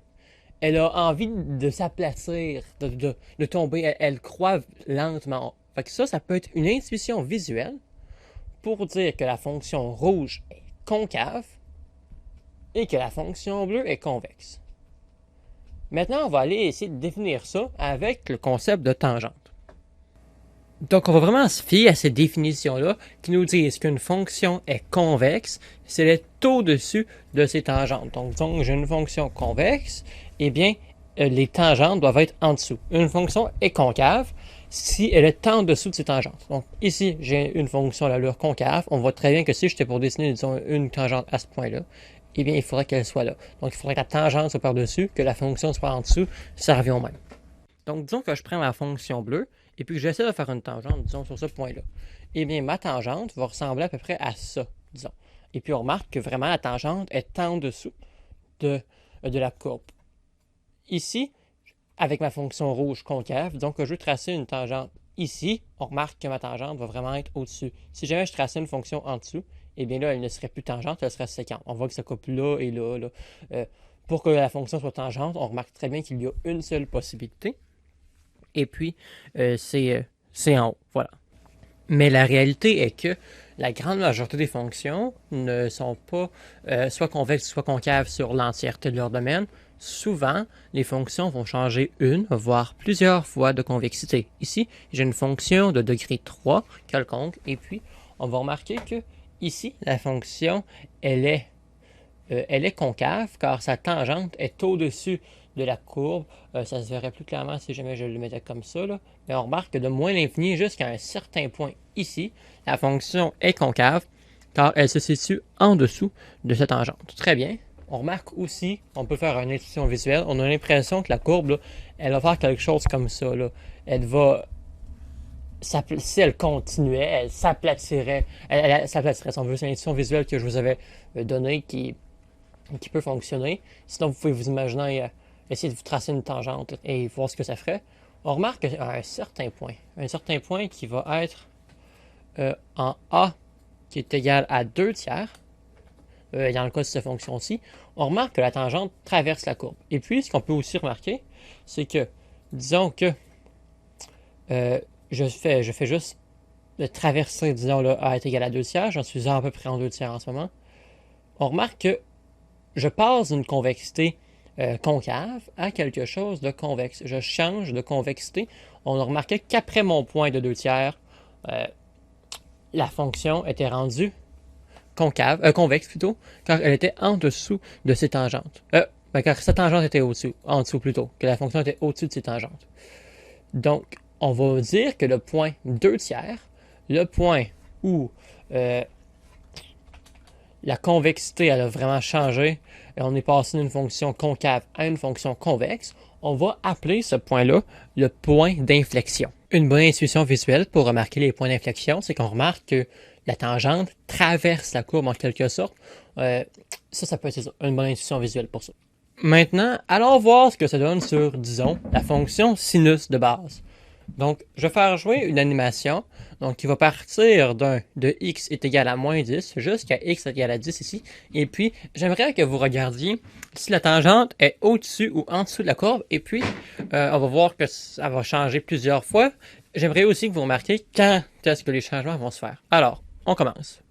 elle a envie de s'aplatir, de tomber. Elle croît lentement. Fait que ça peut être une intuition visuelle pour dire que la fonction rouge est concave et que la fonction bleue est convexe. Maintenant, on va aller essayer de définir ça avec le concept de tangente. Donc, on va vraiment se fier à ces définitions-là qui nous disent qu'une fonction est convexe si elle est au-dessus de ses tangentes. Donc, disons que j'ai une fonction convexe, eh bien, les tangentes doivent être en dessous. Une fonction est concave si elle est en dessous de ses tangentes. Donc, ici, j'ai une fonction à l'allure concave. On voit très bien que si j'étais pour dessiner, disons, une tangente à ce point-là, eh bien, il faudrait qu'elle soit là. Donc, il faudrait que la tangente soit par-dessus, que la fonction soit en dessous. Ça revient au même. Donc, disons que je prends ma fonction bleue et puis que j'essaie de faire une tangente, disons, sur ce point-là. Eh bien, ma tangente va ressembler à peu près à ça, disons. Et puis, on remarque que vraiment, la tangente est en dessous de la courbe. Ici, avec ma fonction rouge concave, donc je veux tracer une tangente ici, on remarque que ma tangente va vraiment être au-dessus. Si jamais je traçais une fonction en dessous, eh bien là, elle ne serait plus tangente, elle serait séquente. On voit que ça coupe là et là. Pour que la fonction soit tangente, on remarque très bien qu'il y a une seule possibilité. Et puis, c'est en haut. Voilà. Mais la réalité est que la grande majorité des fonctions ne sont pas soit convexes, soit concaves sur l'entièreté de leur domaine. Souvent, les fonctions vont changer une, voire plusieurs fois de convexité. Ici, j'ai une fonction de degré 3 quelconque, et puis on va remarquer que ici, la fonction, elle est concave, car sa tangente est au-dessus de la courbe. Ça se verrait plus clairement si jamais je le mettais comme ça, là. Mais on remarque que de moins l'infini jusqu'à un certain point ici, la fonction est concave, car elle se situe en dessous de cette tangente. Très bien. On remarque aussi, on peut faire une intuition visuelle, on a l'impression que la courbe, là, elle va faire quelque chose comme ça. Là. Elle va, si elle continuait, elle s'aplatirait. Elle s'aplatirait, si on veut, c'est l'intuition visuelle que je vous avais donnée qui peut fonctionner. Sinon, vous pouvez vous imaginer essayer de vous tracer une tangente et voir ce que ça ferait. On remarque qu'à un certain point qui va être en A qui est égal à 2 tiers, dans le cas de cette fonction-ci, on remarque que la tangente traverse la courbe. Et puis, ce qu'on peut aussi remarquer, c'est que, disons que je fais juste de traverser, disons, là, A est égal à 2 tiers, j'en suis à peu près en 2 tiers en ce moment, on remarque que je passe d'une convexité concave à quelque chose de convexe. Je change de convexité. On a remarqué qu'après mon point de 2 tiers, la fonction était rendue convexe plutôt, car elle était en dessous de ses tangentes. Car sa tangente était en dessous plutôt, que la fonction était au-dessus de ses tangentes. Donc, on va dire que le point 2 tiers, le point où la convexité elle a vraiment changé et on est passé d'une fonction concave à une fonction convexe, on va appeler ce point-là le point d'inflexion. Une bonne intuition visuelle pour remarquer les points d'inflexion, c'est qu'on remarque que la tangente traverse la courbe en quelque sorte. Ça peut être une bonne intuition visuelle pour ça. Maintenant, allons voir ce que ça donne sur, disons, la fonction sinus de base. Donc, je vais faire jouer une animation qui va partir de x est égal à moins 10 jusqu'à x est égal à 10 ici. Et puis, j'aimerais que vous regardiez si la tangente est au-dessus ou en dessous de la courbe. Et puis, on va voir que ça va changer plusieurs fois. J'aimerais aussi que vous remarquiez quand est-ce que les changements vont se faire. Alors, on commence.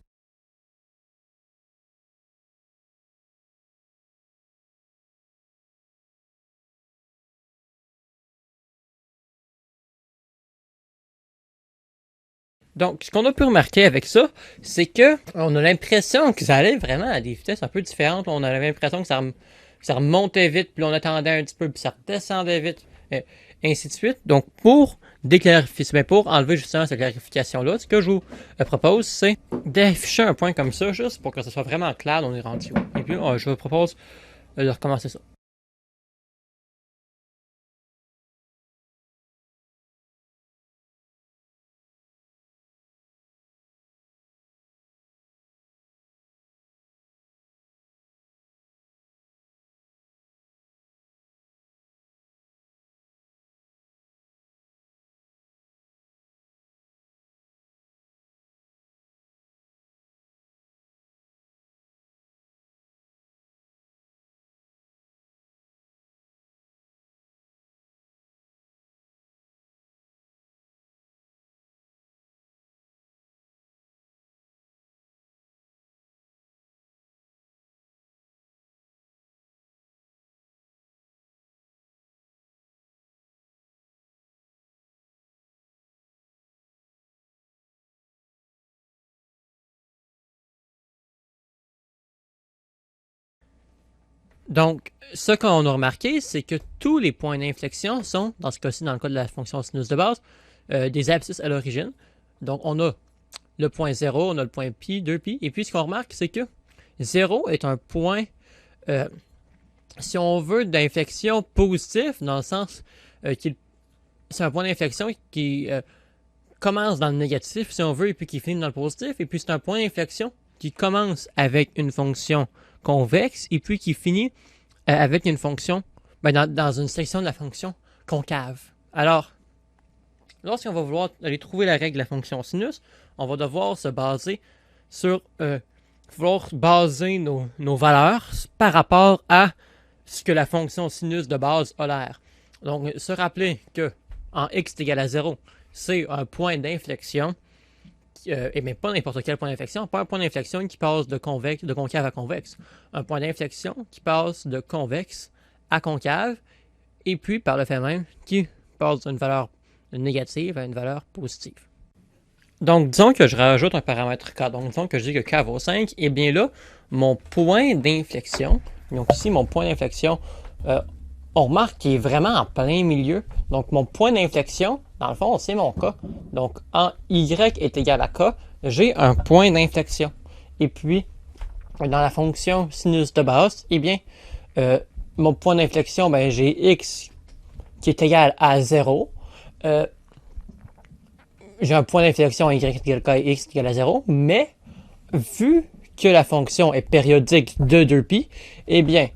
Donc, ce qu'on a pu remarquer avec ça, c'est que on a l'impression que ça allait vraiment à des vitesses un peu différentes. On avait l'impression que ça remontait vite, puis on attendait un petit peu, puis ça redescendait vite, et ainsi de suite. Donc, pour Mais pour enlever justement cette clarification-là, ce que je vous propose, c'est d'afficher un point comme ça, juste pour que ce soit vraiment clair, on est rendu où. Et puis, je vous propose de recommencer ça. Donc, ce qu'on a remarqué, c'est que tous les points d'inflexion sont, dans ce cas-ci, dans le cas de la fonction sinus de base, des abscisses à l'origine. Donc, on a le point 0, on a le point pi, 2pi, et puis ce qu'on remarque, c'est que 0 est un point, si on veut, d'inflexion positif, dans le sens qu'il c'est un point d'inflexion qui commence dans le négatif, si on veut, et puis qui finit dans le positif, et puis c'est un point d'inflexion qui commence avec une fonction convexe, et puis qui finit avec une fonction, dans une section de la fonction concave. Alors, lorsqu'on va vouloir aller trouver la règle de la fonction sinus, on va devoir se baser sur, vouloir baser nos valeurs par rapport à ce que la fonction sinus de base a l'air. Donc, se rappeler que en x est égal à 0, c'est un point d'inflexion, et mais pas n'importe quel point d'inflexion, pas un point d'inflexion qui passe de concave à convexe. Un point d'inflexion qui passe de convexe à concave, et puis par le fait même qui passe d'une valeur négative à une valeur positive. Donc, disons que je rajoute un paramètre k. Donc, disons que je dis que k vaut 5. Et bien là, mon point d'inflexion, donc ici, mon point d'inflexion, on remarque qu'il est vraiment en plein milieu. Donc, mon point d'inflexion, dans le fond, c'est mon k. Donc, en y est égal à k, j'ai un point d'inflexion. Et puis, dans la fonction sinus de base, eh bien, mon point d'inflexion, j'ai x qui est égal à 0. J'ai un point d'inflexion y égale k et x égale à 0, mais vu que la fonction est périodique de 2pi, eh bien,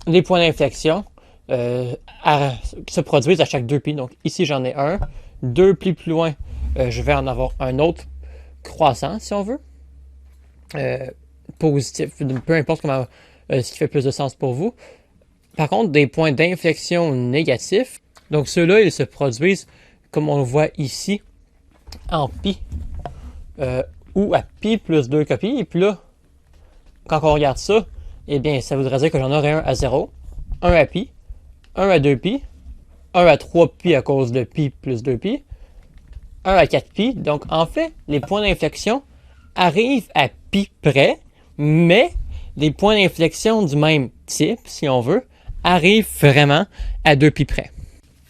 les points d'inflexion se produisent à chaque 2pi. Donc ici, j'en ai un. 2 plis plus loin, je vais en avoir un autre croissant, si on veut. Positif, peu importe comment, ce qui fait plus de sens pour vous. Par contre, des points d'inflexion négatifs, donc ceux-là, ils se produisent comme on le voit ici, en pi, ou à pi plus 2 copies. Et puis là, quand on regarde ça, eh bien, ça voudrait dire que j'en aurais un à 0, un à pi, un à 2 pi, un à 3 pi à cause de pi plus 2 pi, un à 4 pi. Donc, en fait, les points d'inflexion arrivent à pi près, mais les points d'inflexion du même type, si on veut, arrivent vraiment à 2 pi près.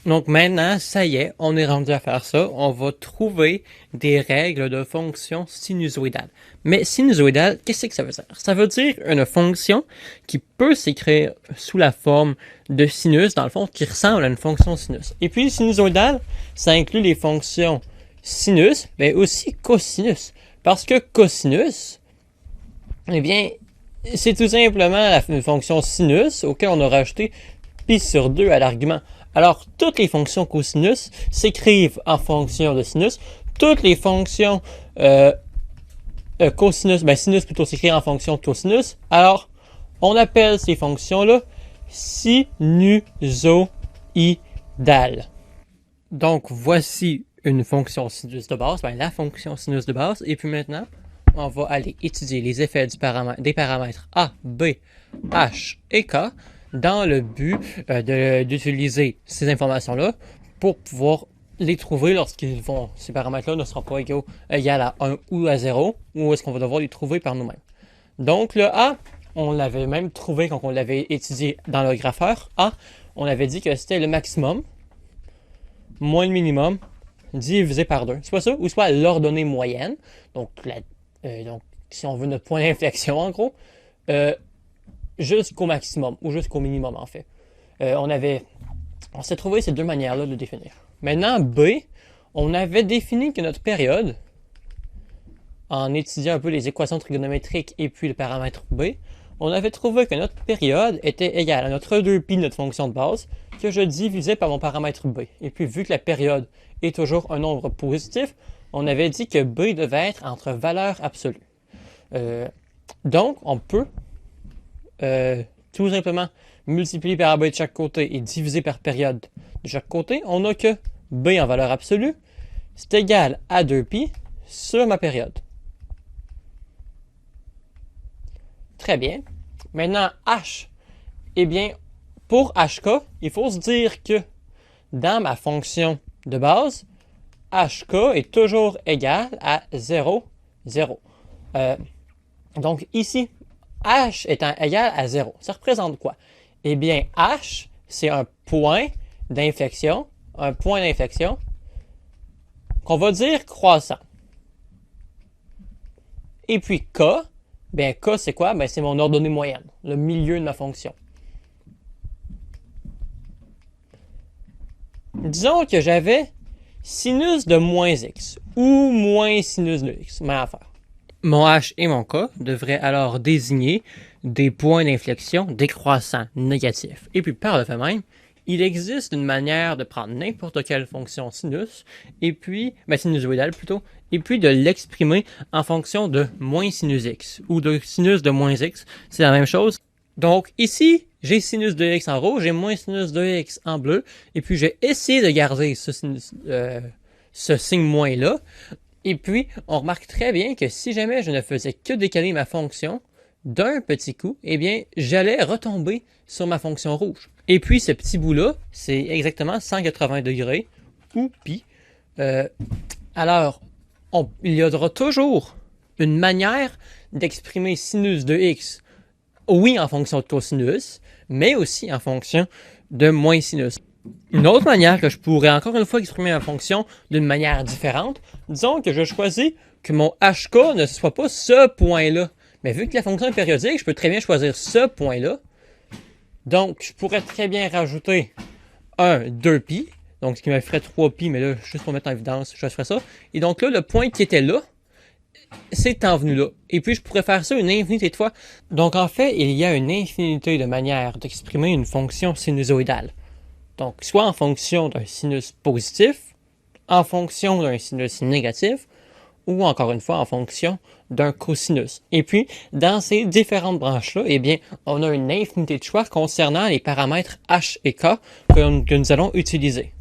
Donc maintenant, ça y est, on est rendu à faire ça. On va trouver des règles de fonction sinusoïdale. Mais sinusoïdale, qu'est-ce que ça veut dire? Ça veut dire une fonction qui peut s'écrire sous la forme de sinus, dans le fond, qui ressemble à une fonction sinus. Et puis sinusoïdale, ça inclut les fonctions sinus, mais aussi cosinus. Parce que cosinus, eh bien, c'est tout simplement une fonction sinus auquel on a rajouté pi sur 2 à l'argument. Alors, toutes les fonctions cosinus s'écrivent en fonction de sinus. Toutes les fonctions cosinus, sinus plutôt s'écrit en fonction de cosinus. Alors, on appelle ces fonctions-là sinusoïdales. Donc, voici une fonction sinus de base, la fonction sinus de base. Et puis maintenant, on va aller étudier les effets des paramètres A, B, H et K dans le but d'utiliser ces informations-là pour pouvoir les trouver ces paramètres-là ne seront pas égaux à 1 ou à 0, ou est-ce qu'on va devoir les trouver par nous-mêmes. Donc le A, on l'avait même trouvé quand on l'avait étudié dans le grapheur. A, on avait dit que c'était le maximum moins le minimum divisé par 2. Soit ça, ou soit l'ordonnée moyenne. Donc, donc si on veut notre point d'inflexion, en gros, jusqu'au maximum, ou jusqu'au minimum, en fait. On s'est trouvé ces deux manières-là de le définir. Maintenant, B, on avait défini que notre période, en étudiant un peu les équations trigonométriques et puis le paramètre B, on avait trouvé que notre période était égale à notre 2π, notre fonction de base, que je divisais par mon paramètre B. Et puis, vu que la période est toujours un nombre positif, on avait dit que B devait être entre valeurs absolues. Donc, on peut tout simplement multiplier par B de chaque côté et diviser par période de chaque côté. On n'a que B en valeur absolue, c'est égal à 2π sur ma période. Très bien. Maintenant, H. Eh bien, pour HK, il faut se dire que dans ma fonction de base, HK est toujours égal à 0, 0. Donc ici, H étant égal à 0, ça représente quoi? Eh bien, H, c'est un point d'inflexion qu'on va dire croissant. Et puis K, bien K c'est quoi? Ben, c'est mon ordonnée moyenne, le milieu de ma fonction. Disons que j'avais sinus de moins x ou moins sinus de x, même affaire. Mon h et mon k devraient alors désigner des points d'inflexion décroissants négatifs. Et puis par le fait même, il existe une manière de prendre n'importe quelle fonction sinus, et puis, sinusoïdale plutôt, et puis de l'exprimer en fonction de moins sinus x, ou de sinus de moins x, c'est la même chose. Donc ici, j'ai sinus de x en rouge, j'ai moins sinus de x en bleu, et puis j'ai essayé de garder ce signe moins-là, et puis on remarque très bien que si jamais je ne faisais que décaler ma fonction d'un petit coup, eh bien, j'allais retomber sur ma fonction rouge. Et puis, ce petit bout-là, c'est exactement 180 degrés, ou pi. Alors, il y aura toujours une manière d'exprimer sinus de x, oui, en fonction de cosinus, mais aussi en fonction de moins sinus. Une autre manière que je pourrais encore une fois exprimer ma fonction d'une manière différente, disons que je choisis que mon HK ne soit pas ce point-là. Mais vu que la fonction est périodique, je peux très bien choisir ce point-là. Donc, je pourrais très bien rajouter un 2π, donc ce qui me ferait 3π, mais là, juste pour mettre en évidence, je ferais ça. Et donc là, le point qui était là, c'est envenu là. Et puis, je pourrais faire ça une infinité de fois. Donc, en fait, il y a une infinité de manières d'exprimer une fonction sinusoïdale. Donc, soit en fonction d'un sinus positif, en fonction d'un sinus négatif, ou encore une fois en fonction d'un cosinus. Et puis, dans ces différentes branches-là, eh bien, on a une infinité de choix concernant les paramètres h et k que nous allons utiliser.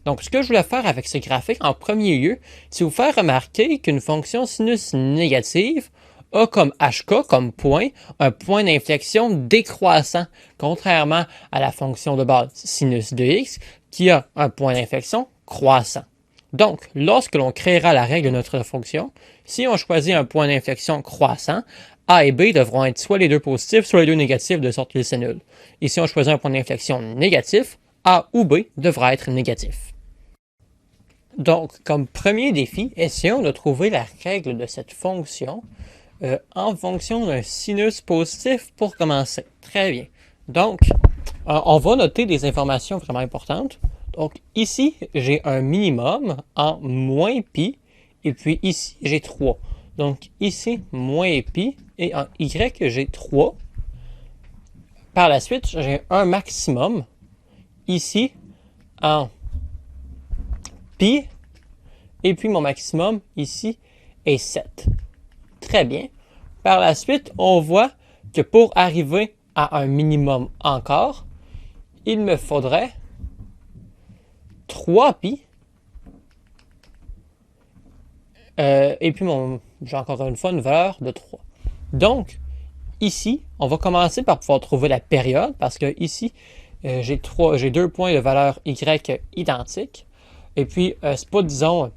Donc, ce que je voulais faire avec ce graphique, en premier lieu, c'est vous faire remarquer qu'une fonction sinus négative a comme hk, comme point, un point d'inflexion décroissant, contrairement à la fonction de base sinus de x, qui a un point d'inflexion croissant. Donc, lorsque l'on créera la règle de notre fonction, si on choisit un point d'inflexion croissant, A et B devront être soit les deux positifs, soit les deux négatifs, de sorte qu'il c'est nul. Et si on choisit un point d'inflexion négatif, A ou B devra être négatif. Donc, comme premier défi, essayons de trouver la règle de cette fonction en fonction d'un sinus positif pour commencer. Très bien. Donc, on va noter des informations vraiment importantes. Donc, ici, j'ai un minimum en moins pi, et puis ici, j'ai 3. Donc, ici, moins pi, et en y, j'ai 3. Par la suite, j'ai un maximum, ici, en pi, et puis mon maximum, ici, est 7. Très bien. Par la suite, on voit que pour arriver à un minimum encore, il me faudrait 3π. Et puis, j'ai encore une fois une valeur de 3. Donc, ici, on va commencer par pouvoir trouver la période, parce que ici, j'ai 2 points de valeur y identiques. Et puis, c'est pas, disons,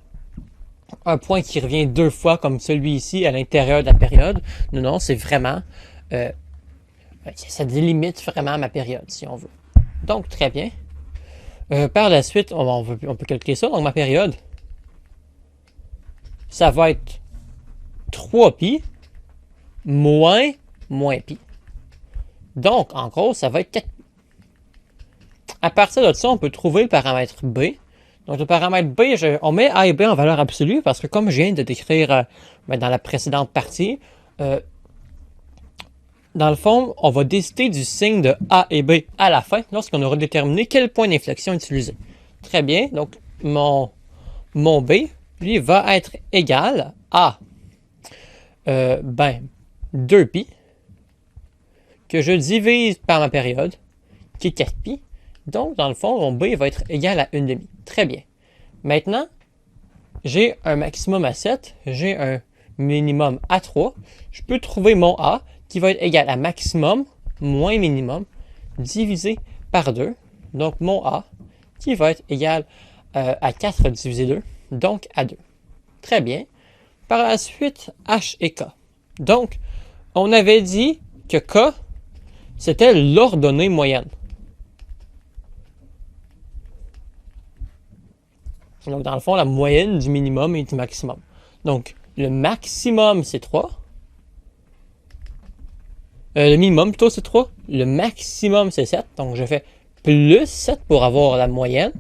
un point qui revient 2 fois comme celui ici à l'intérieur de la période. Non, non, c'est vraiment... ça délimite vraiment ma période, si on veut. Donc, très bien. Par la suite, on peut calculer ça. Donc, ma période, ça va être 3pi moins pi. Donc, en gros, ça va être 4pi. À partir de ça, on peut trouver le paramètre B. Donc, le paramètre B, on met A et B en valeur absolue parce que comme je viens de décrire dans la précédente partie, dans le fond, on va décider du signe de A et B à la fin lorsqu'on aura déterminé quel point d'inflexion utiliser. Très bien. Donc, mon B, lui, va être égal à 2pi que je divise par ma période, qui est 4pi. Donc, dans le fond, mon B va être égal à 1/2. Très bien. Maintenant, j'ai un maximum à 7, j'ai un minimum à 3. Je peux trouver mon A qui va être égal à maximum moins minimum divisé par 2. Donc, mon A qui va être égal à 4 divisé 2, donc à 2. Très bien. Par la suite, H et K. Donc, on avait dit que K, c'était l'ordonnée moyenne. Donc, dans le fond, la moyenne du minimum et du maximum. Donc, le maximum, c'est 3. Le minimum, plutôt, c'est 3. Le maximum, c'est 7. Donc, je fais plus 7 pour avoir la moyenne,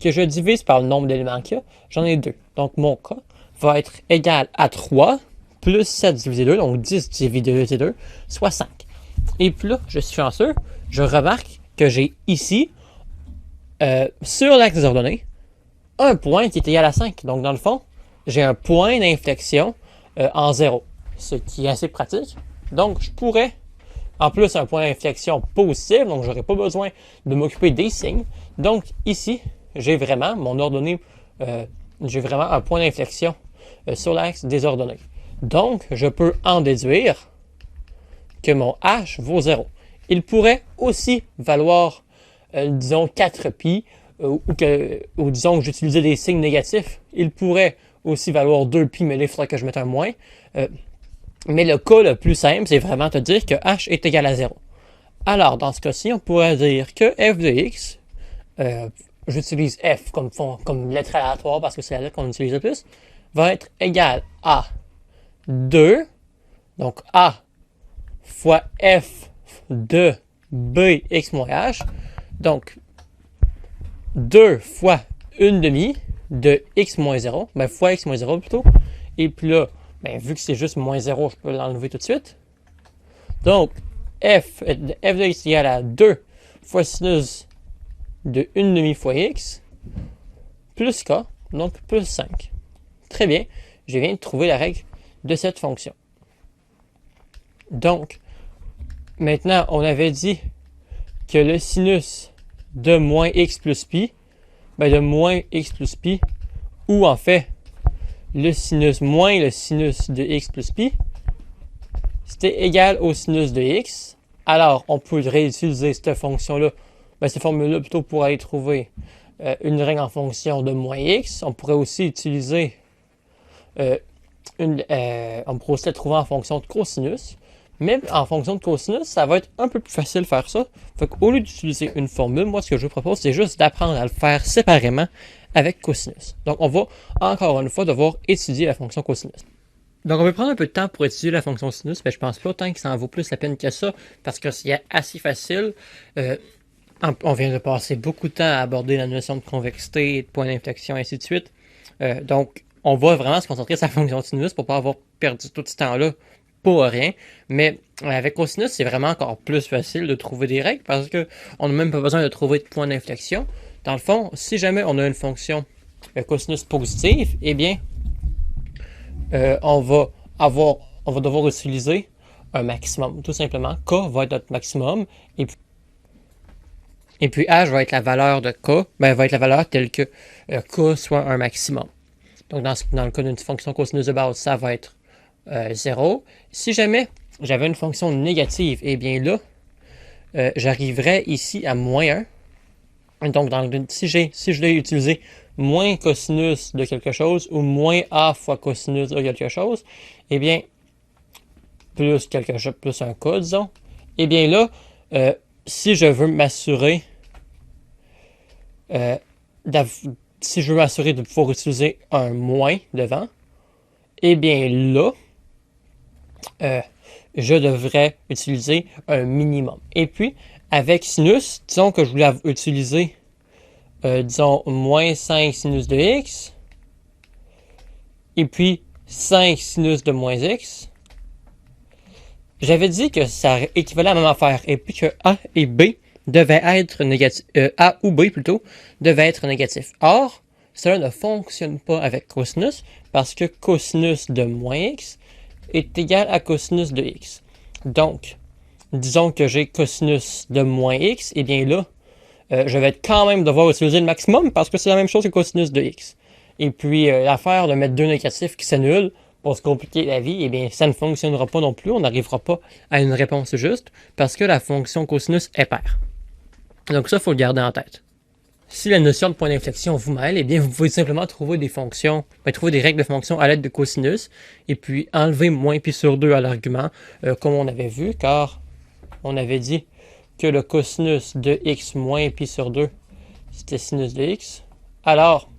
que je divise par le nombre d'éléments qu'il y a. J'en ai 2. Donc, mon K va être égal à 3 plus 7 divisé 2, donc 10 divisé 2, soit 5. Et puis là, je suis chanceux, je remarque que j'ai ici, sur l'axe des ordonnées, un point qui est égal à 5. Donc, dans le fond, j'ai un point d'inflexion en 0, ce qui est assez pratique. Donc, je pourrais, en plus, un point d'inflexion positif, donc je n'aurai pas besoin de m'occuper des signes. Donc, ici, j'ai vraiment mon ordonnée, j'ai vraiment un point d'inflexion sur l'axe des ordonnées. Donc, je peux en déduire que mon H vaut 0. Il pourrait aussi valoir, disons, 4pi, ou disons que j'utilisais des signes négatifs. Il pourrait aussi valoir 2pi, mais là, il faudrait que je mette un moins. Mais le cas le plus simple, c'est vraiment te dire que H est égal à 0. Alors, dans ce cas-ci, on pourrait dire que f de x, j'utilise f comme lettre aléatoire parce que c'est la lettre qu'on utilise le plus, va être égal à 2, donc A fois f de b x moins h, donc 2 fois 1/2 de x moins 0, fois x moins 0 plutôt, et puis là, vu que c'est juste moins 0, je peux l'enlever tout de suite. Donc, f de x égale à 2 fois sinus de 1/2 fois x, plus k, donc plus 5. Très bien, je viens de trouver la règle de cette fonction. Donc, maintenant, on avait dit que le sinus de moins x plus pi, de moins x plus pi, ou en fait, le sinus moins le sinus de x plus pi, c'était égal au sinus de x. Alors, on peut réutiliser cette fonction-là, cette formule-là plutôt pour aller trouver une règle en fonction de moins x. On pourrait aussi utiliser on pourrait aussi la trouver en fonction de cosinus. Mais en fonction de cosinus, ça va être un peu plus facile de faire ça. Fait qu'au lieu d'utiliser une formule, moi, ce que je vous propose, c'est juste d'apprendre à le faire séparément avec cosinus. Donc, on va encore une fois devoir étudier la fonction cosinus. Donc, on va prendre un peu de temps pour étudier la fonction sinus, mais je pense pas autant que ça en vaut plus la peine que ça, parce que c'est assez facile. On vient de passer beaucoup de temps à aborder la notion de convexité, de point d'inflexion, et ainsi de suite. Donc, on va vraiment se concentrer sur la fonction sinus pour ne pas avoir perdu tout ce temps-là pour rien. Mais avec cosinus, c'est vraiment encore plus facile de trouver des règles parce qu'on n'a même pas besoin de trouver de point d'inflexion. Dans le fond, si jamais on a une fonction cosinus positive, eh bien, on va devoir utiliser un maximum. Tout simplement, K va être notre maximum et puis H va être la valeur de K, va être la valeur telle que K soit un maximum. Donc, dans le cas d'une fonction cosinus de base, ça va être 0. Si jamais j'avais une fonction négative, eh bien là, j'arriverais ici à moins 1. Donc, si je l'ai utilisé moins cosinus de quelque chose ou moins A fois cosinus de quelque chose, eh bien, plus un K, disons, eh bien là, si je veux m'assurer euh, si je veux m'assurer de pouvoir utiliser un moins devant, eh bien là, euh, je devrais utiliser un minimum. Et puis, avec sinus, disons que je voulais utiliser, disons, moins 5 sinus de x, et puis 5 sinus de moins x. J'avais dit que ça équivalait à la même affaire, et puis que A et B devaient être négatifs, A ou B plutôt, devaient être négatifs. Or, cela ne fonctionne pas avec cosinus, parce que cosinus de moins x est égal à cosinus de x. Donc, disons que j'ai cosinus de moins x, et bien là, je vais quand même devoir utiliser le maximum, parce que c'est la même chose que cosinus de x. Et puis, l'affaire de mettre deux négatifs qui s'annulent, pour se compliquer la vie, eh bien, ça ne fonctionnera pas non plus. On n'arrivera pas à une réponse juste parce que la fonction cosinus est paire. Donc ça, il faut le garder en tête. Si la notion de point d'inflexion vous mêle, eh bien, vous pouvez simplement trouver des fonctions, trouver des règles de fonctions à l'aide de cosinus, et puis enlever moins pi sur 2 à l'argument, comme on avait vu, car on avait dit que le cosinus de x moins pi sur 2, c'était sinus de x. Alors,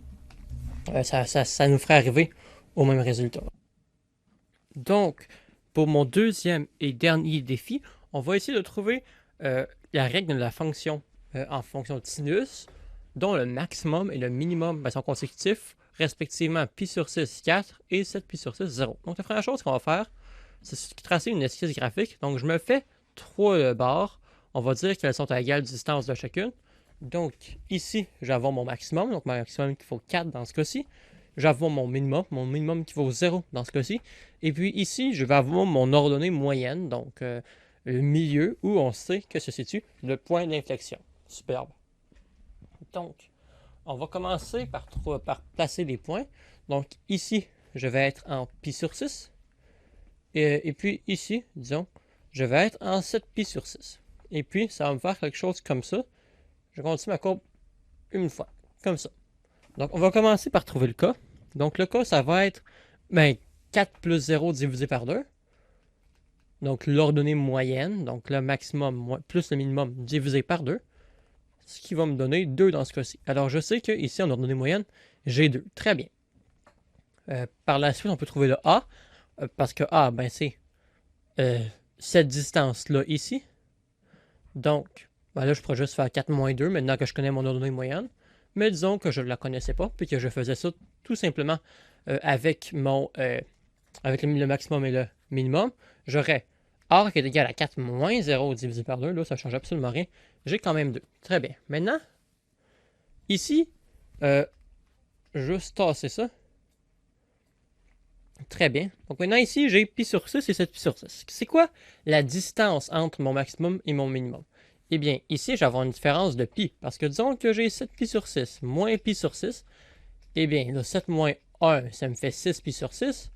ça nous ferait arriver au même résultat. Donc, pour mon deuxième et dernier défi, on va essayer de trouver la règle de la fonction en fonction de sinus, dont le maximum et le minimum sont consécutifs, respectivement pi sur 6, 4 et 7 pi sur 6, 0. Donc, la première chose qu'on va faire, c'est tracer une esquisse graphique. Donc, je me fais 3 barres. On va dire qu'elles sont à égale distance de chacune. Donc, ici, je vais avoir mon maximum. Donc, mon maximum qui vaut 4 dans ce cas-ci. Je vais avoir mon minimum qui vaut 0 dans ce cas-ci. Et puis ici, je vais avoir mon ordonnée moyenne, donc le milieu où on sait que se situe le point d'inflexion. Superbe. Donc, on va commencer par placer des points. Donc ici, je vais être en pi sur 6. Et puis ici, disons, je vais être en 7 pi sur 6. Et puis, ça va me faire quelque chose comme ça. Je continue ma courbe une fois, comme ça. Donc, on va commencer par trouver le cas. Donc, le cas, ça va être 4 plus 0 divisé par 2. Donc, l'ordonnée moyenne, donc le maximum plus le minimum divisé par 2. Ce qui va me donner 2 dans ce cas-ci. Alors, je sais qu'ici, en ordonnée moyenne, j'ai 2. Très bien. Par la suite, on peut trouver le A. Parce que A, c'est cette distance-là ici. Donc, là, je pourrais juste faire 4 moins 2 maintenant que je connais mon ordonnée moyenne. Mais disons que je ne la connaissais pas, puis que je faisais ça tout simplement avec le maximum et le minimum. J'aurais A qui est égal à 4 moins 0 divisé par 2. Là, ça ne change absolument rien. J'ai quand même 2. Très bien. Maintenant, ici, juste tasser ça. Très bien. Donc maintenant, ici, j'ai pi sur 6 et 7 pi sur 6. C'est quoi la distance entre mon maximum et mon minimum? Eh bien, ici, je vais avoir une différence de pi. Parce que disons que j'ai 7 pi sur 6 moins pi sur 6. Eh bien, là, 7 moins 1, ça me fait 6 pi sur 6,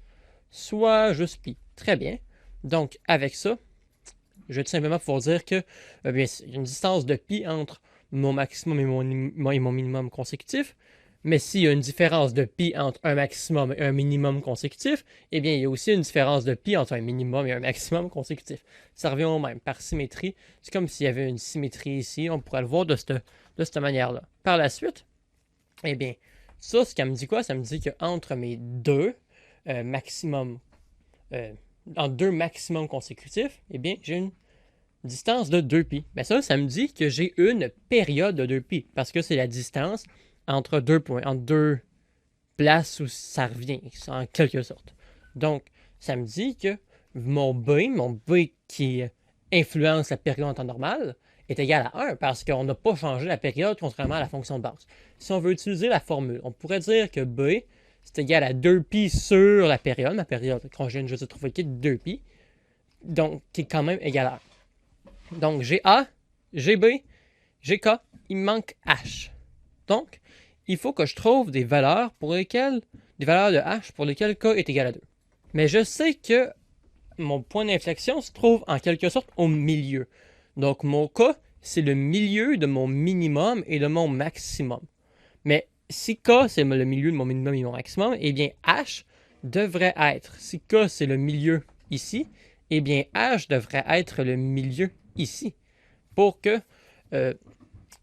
soit juste pi. Très bien. Donc, avec ça, je vais tout simplement pouvoir dire que il y a une distance de pi entre mon maximum et mon minimum consécutif. Mais s'il y a une différence de pi entre un maximum et un minimum consécutif, eh bien, il y a aussi une différence de pi entre un minimum et un maximum consécutif. Ça revient au même, par symétrie. C'est comme s'il y avait une symétrie ici. On pourrait le voir de cette manière-là. Par la suite, eh bien, ça, ce qu'elle me dit quoi? Ça me dit qu'entre mes deux maximums, entre deux maximums consécutifs, eh bien, j'ai une distance de 2pi. Ben ça me dit que j'ai une période de 2pi, parce que c'est la distance entre deux points, entre deux places où ça revient, en quelque sorte. Donc, ça me dit que mon B qui influence la période en temps normal, est égal à 1 parce qu'on n'a pas changé la période contrairement à la fonction de base. Si on veut utiliser la formule, on pourrait dire que B, c'est égal à 2pi sur la période, ma période qu'on vient juste de trouver qui est 2pi, donc qui est quand même égal à 1. Donc, j'ai A, j'ai B, j'ai K, il me manque H. Donc, il faut que je trouve des valeurs de H pour lesquelles K est égal à 2. Mais je sais que mon point d'inflexion se trouve en quelque sorte au milieu. Donc, mon K, c'est le milieu de mon minimum et de mon maximum. Mais si K, c'est le milieu de mon minimum et mon maximum, eh bien, H devrait être, si K, c'est le milieu ici, eh bien, H devrait être le milieu ici. Pour que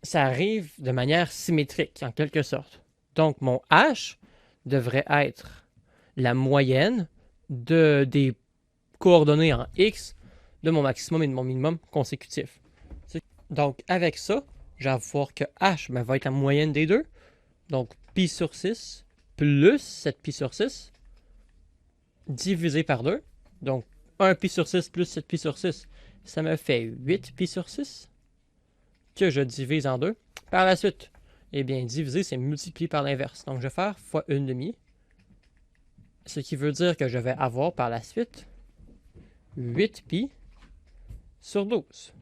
ça arrive de manière symétrique, en quelque sorte. Donc, mon h devrait être la moyenne des coordonnées en x de mon maximum et de mon minimum consécutif. Donc, avec ça, je vais voir que h va être la moyenne des deux. Donc, pi sur 6 plus 7 pi sur 6 divisé par 2. Donc, 1 pi sur 6 plus 7 pi sur 6, ça me fait 8 pi sur 6 que je divise en 2. Par la suite, eh bien, diviser, c'est multiplier par l'inverse. Donc, je vais faire fois 1/2. Ce qui veut dire que je vais avoir par la suite 8 pi sur 12.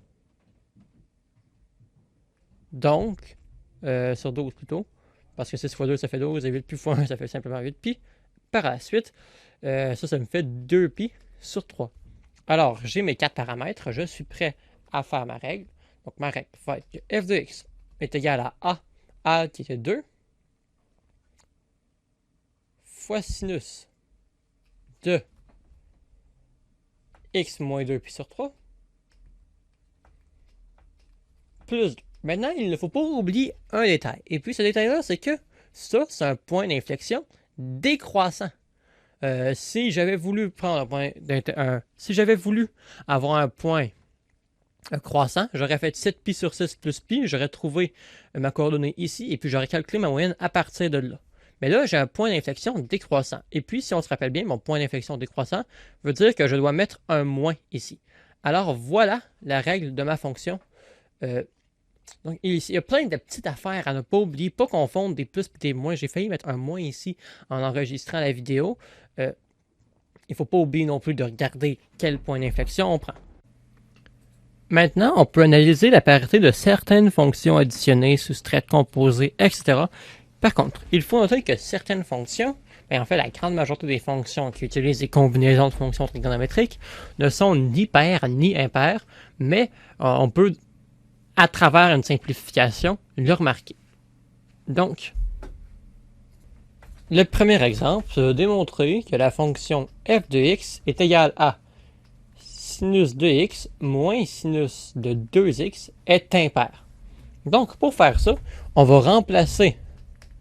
Donc, sur 12 plutôt, parce que 6 fois 2, ça fait 12, et 8 pi fois 1, ça fait simplement 8 pi. Par la suite, ça me fait 2 pi sur 3. Alors, j'ai mes 4 paramètres, je suis prêt à faire ma règle. Donc, ma règle va être que f de x est égal à a qui était 2, fois sinus de x moins 2 pi sur 3, plus 2. Maintenant, il ne faut pas oublier un détail. Et puis, ce détail-là, c'est que ça, c'est un point d'inflexion décroissant. Si j'avais voulu prendre si j'avais voulu avoir un point croissant, j'aurais fait 7 pi sur 6 plus pi, j'aurais trouvé ma coordonnée ici, et puis j'aurais calculé ma moyenne à partir de là. Mais là, j'ai un point d'inflexion décroissant. Et puis, si on se rappelle bien, mon point d'inflexion décroissant veut dire que je dois mettre un moins ici. Alors, voilà la règle de ma fonction. Donc, il y a plein de petites affaires à ne pas oublier, pas confondre des plus et des moins. J'ai failli mettre un moins ici en enregistrant la vidéo. Il ne faut pas oublier non plus de regarder quel point d'inflexion on prend. Maintenant, on peut analyser la parité de certaines fonctions additionnées, soustraites, composées, etc. Par contre, il faut noter que certaines fonctions, en fait la grande majorité des fonctions qui utilisent des combinaisons de fonctions trigonométriques, ne sont ni paires ni impaires, mais on peut, à travers une simplification, le remarquer. Donc, le premier exemple, c'est de démontrer que la fonction f de x est égale à sinus de x moins sinus de 2x est impair. Donc, pour faire ça, on va remplacer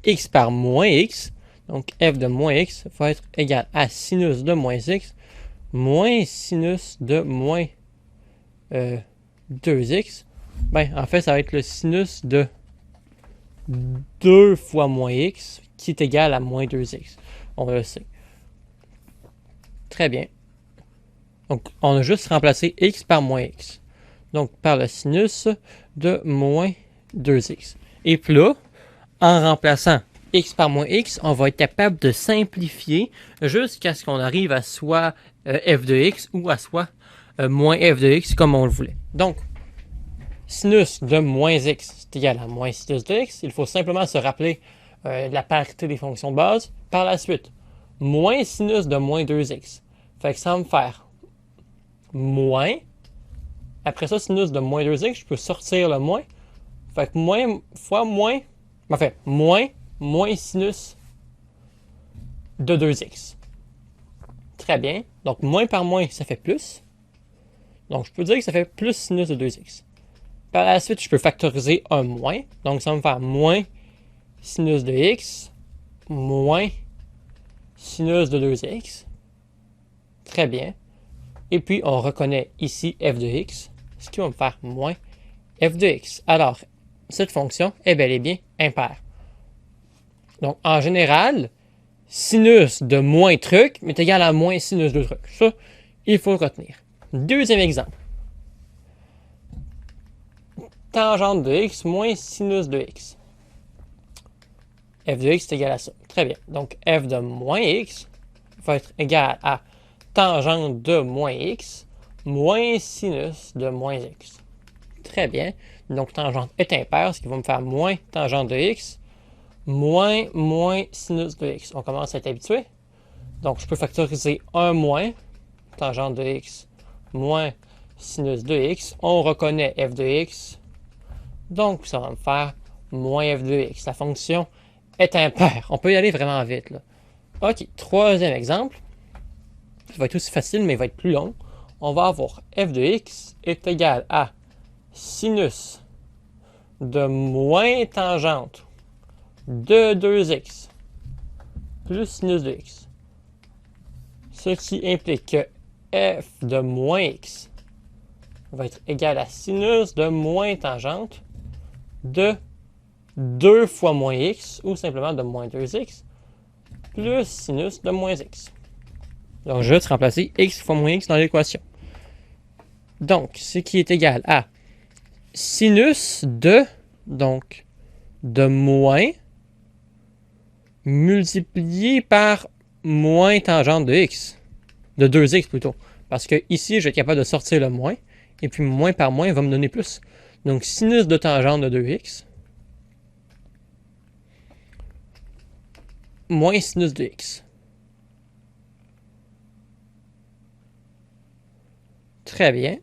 x par moins x. Donc, f de moins x va être égal à sinus de moins x moins sinus de moins 2x. En fait, ça va être le sinus de 2 fois moins x qui est égal à moins 2x. On le sait. Très bien. Donc, on a juste remplacé x par moins x. Donc, par le sinus de moins 2x. Et puis là, en remplaçant x par moins x, on va être capable de simplifier jusqu'à ce qu'on arrive à soit f de x ou à soit moins f de x comme on le voulait. Donc, sinus de moins x est égal à moins sinus de x. Il faut simplement se rappeler la parité des fonctions de base. Par la suite, moins sinus de moins 2x. Fait que ça va me faire moins. Après ça, sinus de moins 2x, je peux sortir le moins. Fait que moins fois moins. En fait, moins sinus de 2x. Très bien. Donc, moins par moins, ça fait plus. Donc, je peux dire que ça fait plus sinus de 2x. Par la suite, je peux factoriser un moins. Donc, ça va me faire moins sinus de x moins sinus de 2x. Très bien. Et puis, on reconnaît ici f de x, ce qui va me faire moins f de x. Alors, cette fonction est bel et bien impaire. Donc, en général, sinus de moins truc est égal à moins sinus de truc. Ça, il faut le retenir. Deuxième exemple. Tangente de x moins sinus de x. F de x est égal à ça. Très bien. Donc, f de moins x va être égal à tangente de moins x moins sinus de moins x. Très bien. Donc, tangente est impaire, ce qui va me faire moins tangente de x moins sinus de x. On commence à être habitué. Donc, je peux factoriser un moins tangente de x moins sinus de x. On reconnaît f de x. Donc, ça va me faire moins f de x. La fonction est impaire. On peut y aller vraiment vite, là. OK, troisième exemple. Ça va être aussi facile, mais il va être plus long. On va avoir f de x est égal à sinus de moins tangente de 2x plus sinus de x. Ce qui implique que f de moins x va être égal à sinus de moins tangente de 2 fois moins x, ou simplement de moins 2x, plus sinus de moins x. Donc, je vais juste remplacer x fois moins x dans l'équation. Donc, ce qui est égal à sinus de, donc, de moins multiplié par moins tangente de x, de 2x plutôt. Parce que ici, je vais être capable de sortir le moins, et puis moins par moins va me donner plus. Donc, sinus de tangente de 2x moins sinus de x. Très bien.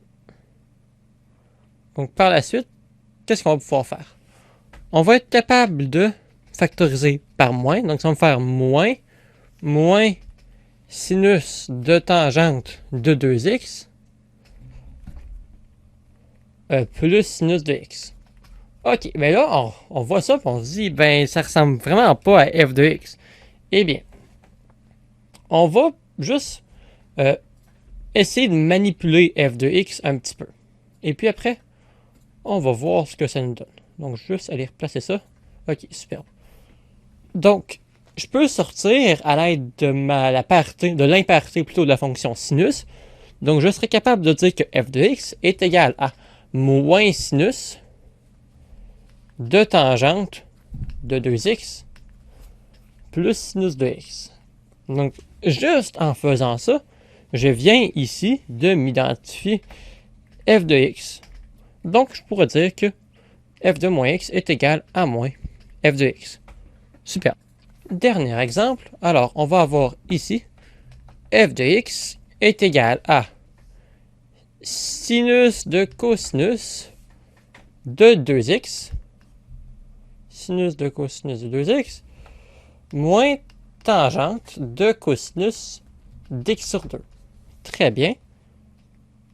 Donc, par la suite, qu'est-ce qu'on va pouvoir faire? On va être capable de factoriser par moins. Donc, ça va me faire moins sinus de tangente de 2x plus sinus de x. OK, mais là, on voit ça et on se dit, ben, ça ressemble vraiment pas à f de x. Eh bien, on va juste essayer de manipuler f de x un petit peu. Et puis après, on va voir ce que ça nous donne. Donc, juste aller replacer ça. OK, super. Donc, je peux sortir à l'aide de l'imparité plutôt de la fonction sinus. Donc, je serai capable de dire que f de x est égal à moins sinus de tangente de 2x plus sinus de x. Donc, juste en faisant ça, je viens ici de m'identifier f de x. Donc, je pourrais dire que f de moins x est égal à moins f de x. Super. Dernier exemple. Alors, on va avoir ici f de x est égal à sinus de cosinus de 2x, sinus de cosinus de 2x, moins tangente de cosinus d'x sur 2. Très bien.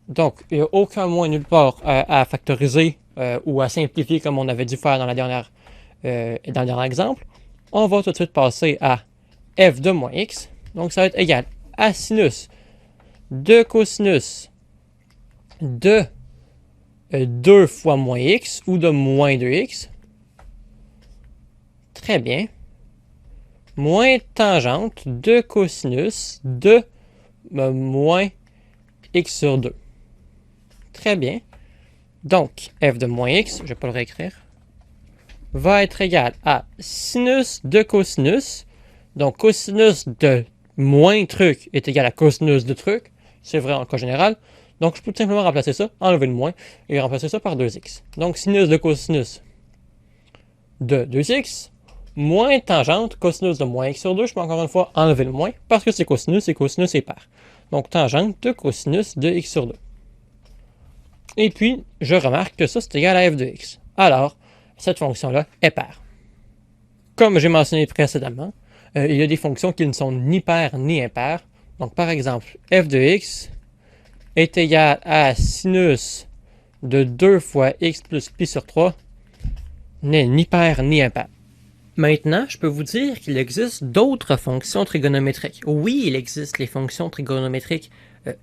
Donc, il n'y a aucun moins nulle part à factoriser ou à simplifier comme on avait dû faire dans le dernier exemple. On va tout de suite passer à f de moins x. Donc, ça va être égal à sinus de cosinus de 2 fois moins x ou de moins 2x. Très bien. Moins tangente de cosinus de moins x sur 2. Très bien. Donc, f de moins x, je ne vais pas le réécrire, va être égal à sinus de cosinus. Donc, cosinus de moins truc est égal à cosinus de truc. C'est vrai en cas général. Donc, je peux tout simplement remplacer ça, enlever le moins, et remplacer ça par 2x. Donc, sinus de cosinus de 2x, moins tangente, cosinus de moins x sur 2, je peux encore une fois enlever le moins, parce que c'est cosinus et cosinus est pair. Donc, tangente de cosinus de x sur 2. Et puis, je remarque que ça, c'est égal à f de x. Alors, cette fonction-là est paire. Comme j'ai mentionné précédemment, il y a des fonctions qui ne sont ni paires ni impaires. Donc, par exemple, f de x est égal à sinus de 2 fois x plus pi sur 3 n'est ni paire ni impair. Maintenant, je peux vous dire qu'il existe d'autres fonctions trigonométriques. Oui, il existe les fonctions trigonométriques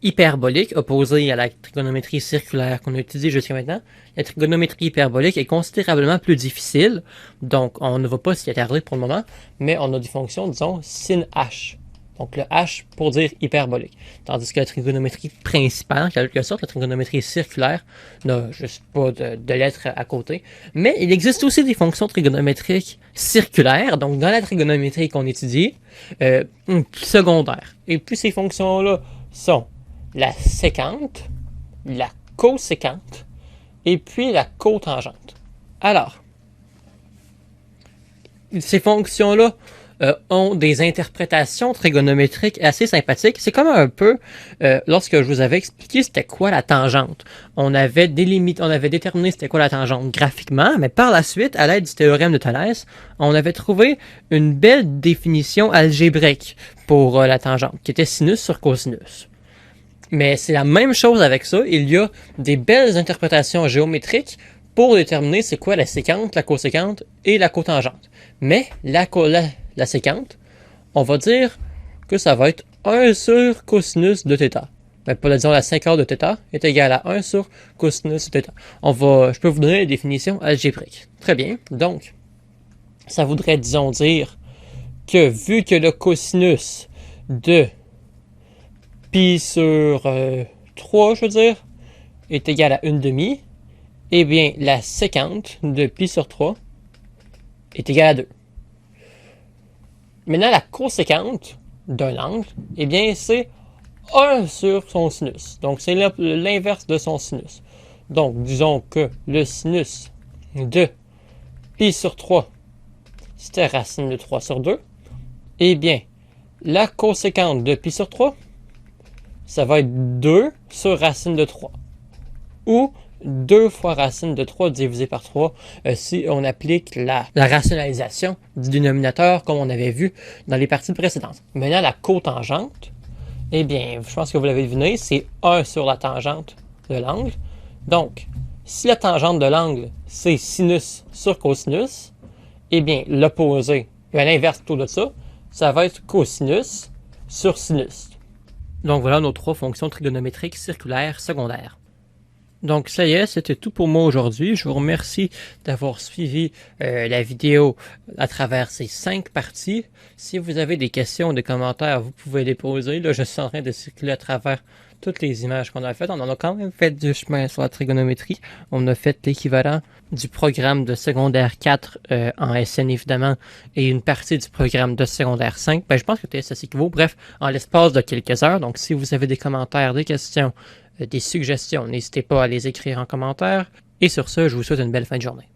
hyperboliques opposées à la trigonométrie circulaire qu'on a étudiée jusqu'à maintenant. La trigonométrie hyperbolique est considérablement plus difficile, donc on ne va pas s'y attarder pour le moment, mais on a des fonctions, disons, sin h. Donc le h pour dire hyperbolique. Tandis que la trigonométrie principale, en quelque sorte, la trigonométrie circulaire, n'a juste pas de lettres à côté. Mais il existe aussi des fonctions trigonométriques circulaires, donc dans la trigonométrie qu'on étudie, secondaires. Et puis ces fonctions-là sont la sécante, la cosécante, et puis la cotangente. Alors, ces fonctions-là ont des interprétations trigonométriques assez sympathiques. C'est comme un peu lorsque je vous avais expliqué c'était quoi la tangente. On avait déterminé c'était quoi la tangente graphiquement, mais par la suite, à l'aide du théorème de Thalès, on avait trouvé une belle définition algébrique pour la tangente, qui était sinus sur cosinus. Mais c'est la même chose avec ça. Il y a des belles interprétations géométriques pour déterminer c'est quoi la séquente, la coséquente et la cotangente. Mais la séquente, on va dire que ça va être 1 sur cosinus de θ. Ben, pour disons la 5/4 de θ est égal à 1 sur cosinus de θ. Je peux vous donner la définition algébrique. Très bien. Donc, ça voudrait, disons, dire que vu que le cosinus de pi sur 3, je veux dire, est égal à 1/2, eh bien, la séquente de pi sur 3 est égale à 2. Maintenant, la coséquente d'un angle, eh bien, c'est 1 sur son sinus. Donc, c'est l'inverse de son sinus. Donc, disons que le sinus de pi sur 3, c'était racine de 3 sur 2. Eh bien, la coséquente de pi sur 3, ça va être 2 sur racine de 3. Ou 2 fois racine de 3 divisé par 3 si on applique la rationalisation du dénominateur comme on avait vu dans les parties précédentes. Maintenant, la cotangente, eh bien, je pense que vous l'avez deviné, c'est 1 sur la tangente de l'angle. Donc, si la tangente de l'angle, c'est sinus sur cosinus, eh bien, l'opposé, l'inverse plutôt de ça, ça va être cosinus sur sinus. Donc voilà nos 3 fonctions trigonométriques circulaires secondaires. Donc ça y est, c'était tout pour moi aujourd'hui. Je vous remercie d'avoir suivi la vidéo à travers ces 5 parties. Si vous avez des questions ou des commentaires, vous pouvez les poser. Là, je suis en train de circuler à travers toutes les images qu'on a faites. On en a quand même fait du chemin sur la trigonométrie. On a fait l'équivalent du programme de secondaire 4 en SN évidemment et une partie du programme de secondaire 5. Ben, je pense que ça s'équivaut. Bref, en l'espace de quelques heures. Donc si vous avez des commentaires, des questions, des suggestions, n'hésitez pas à les écrire en commentaire. Et sur ce, je vous souhaite une belle fin de journée.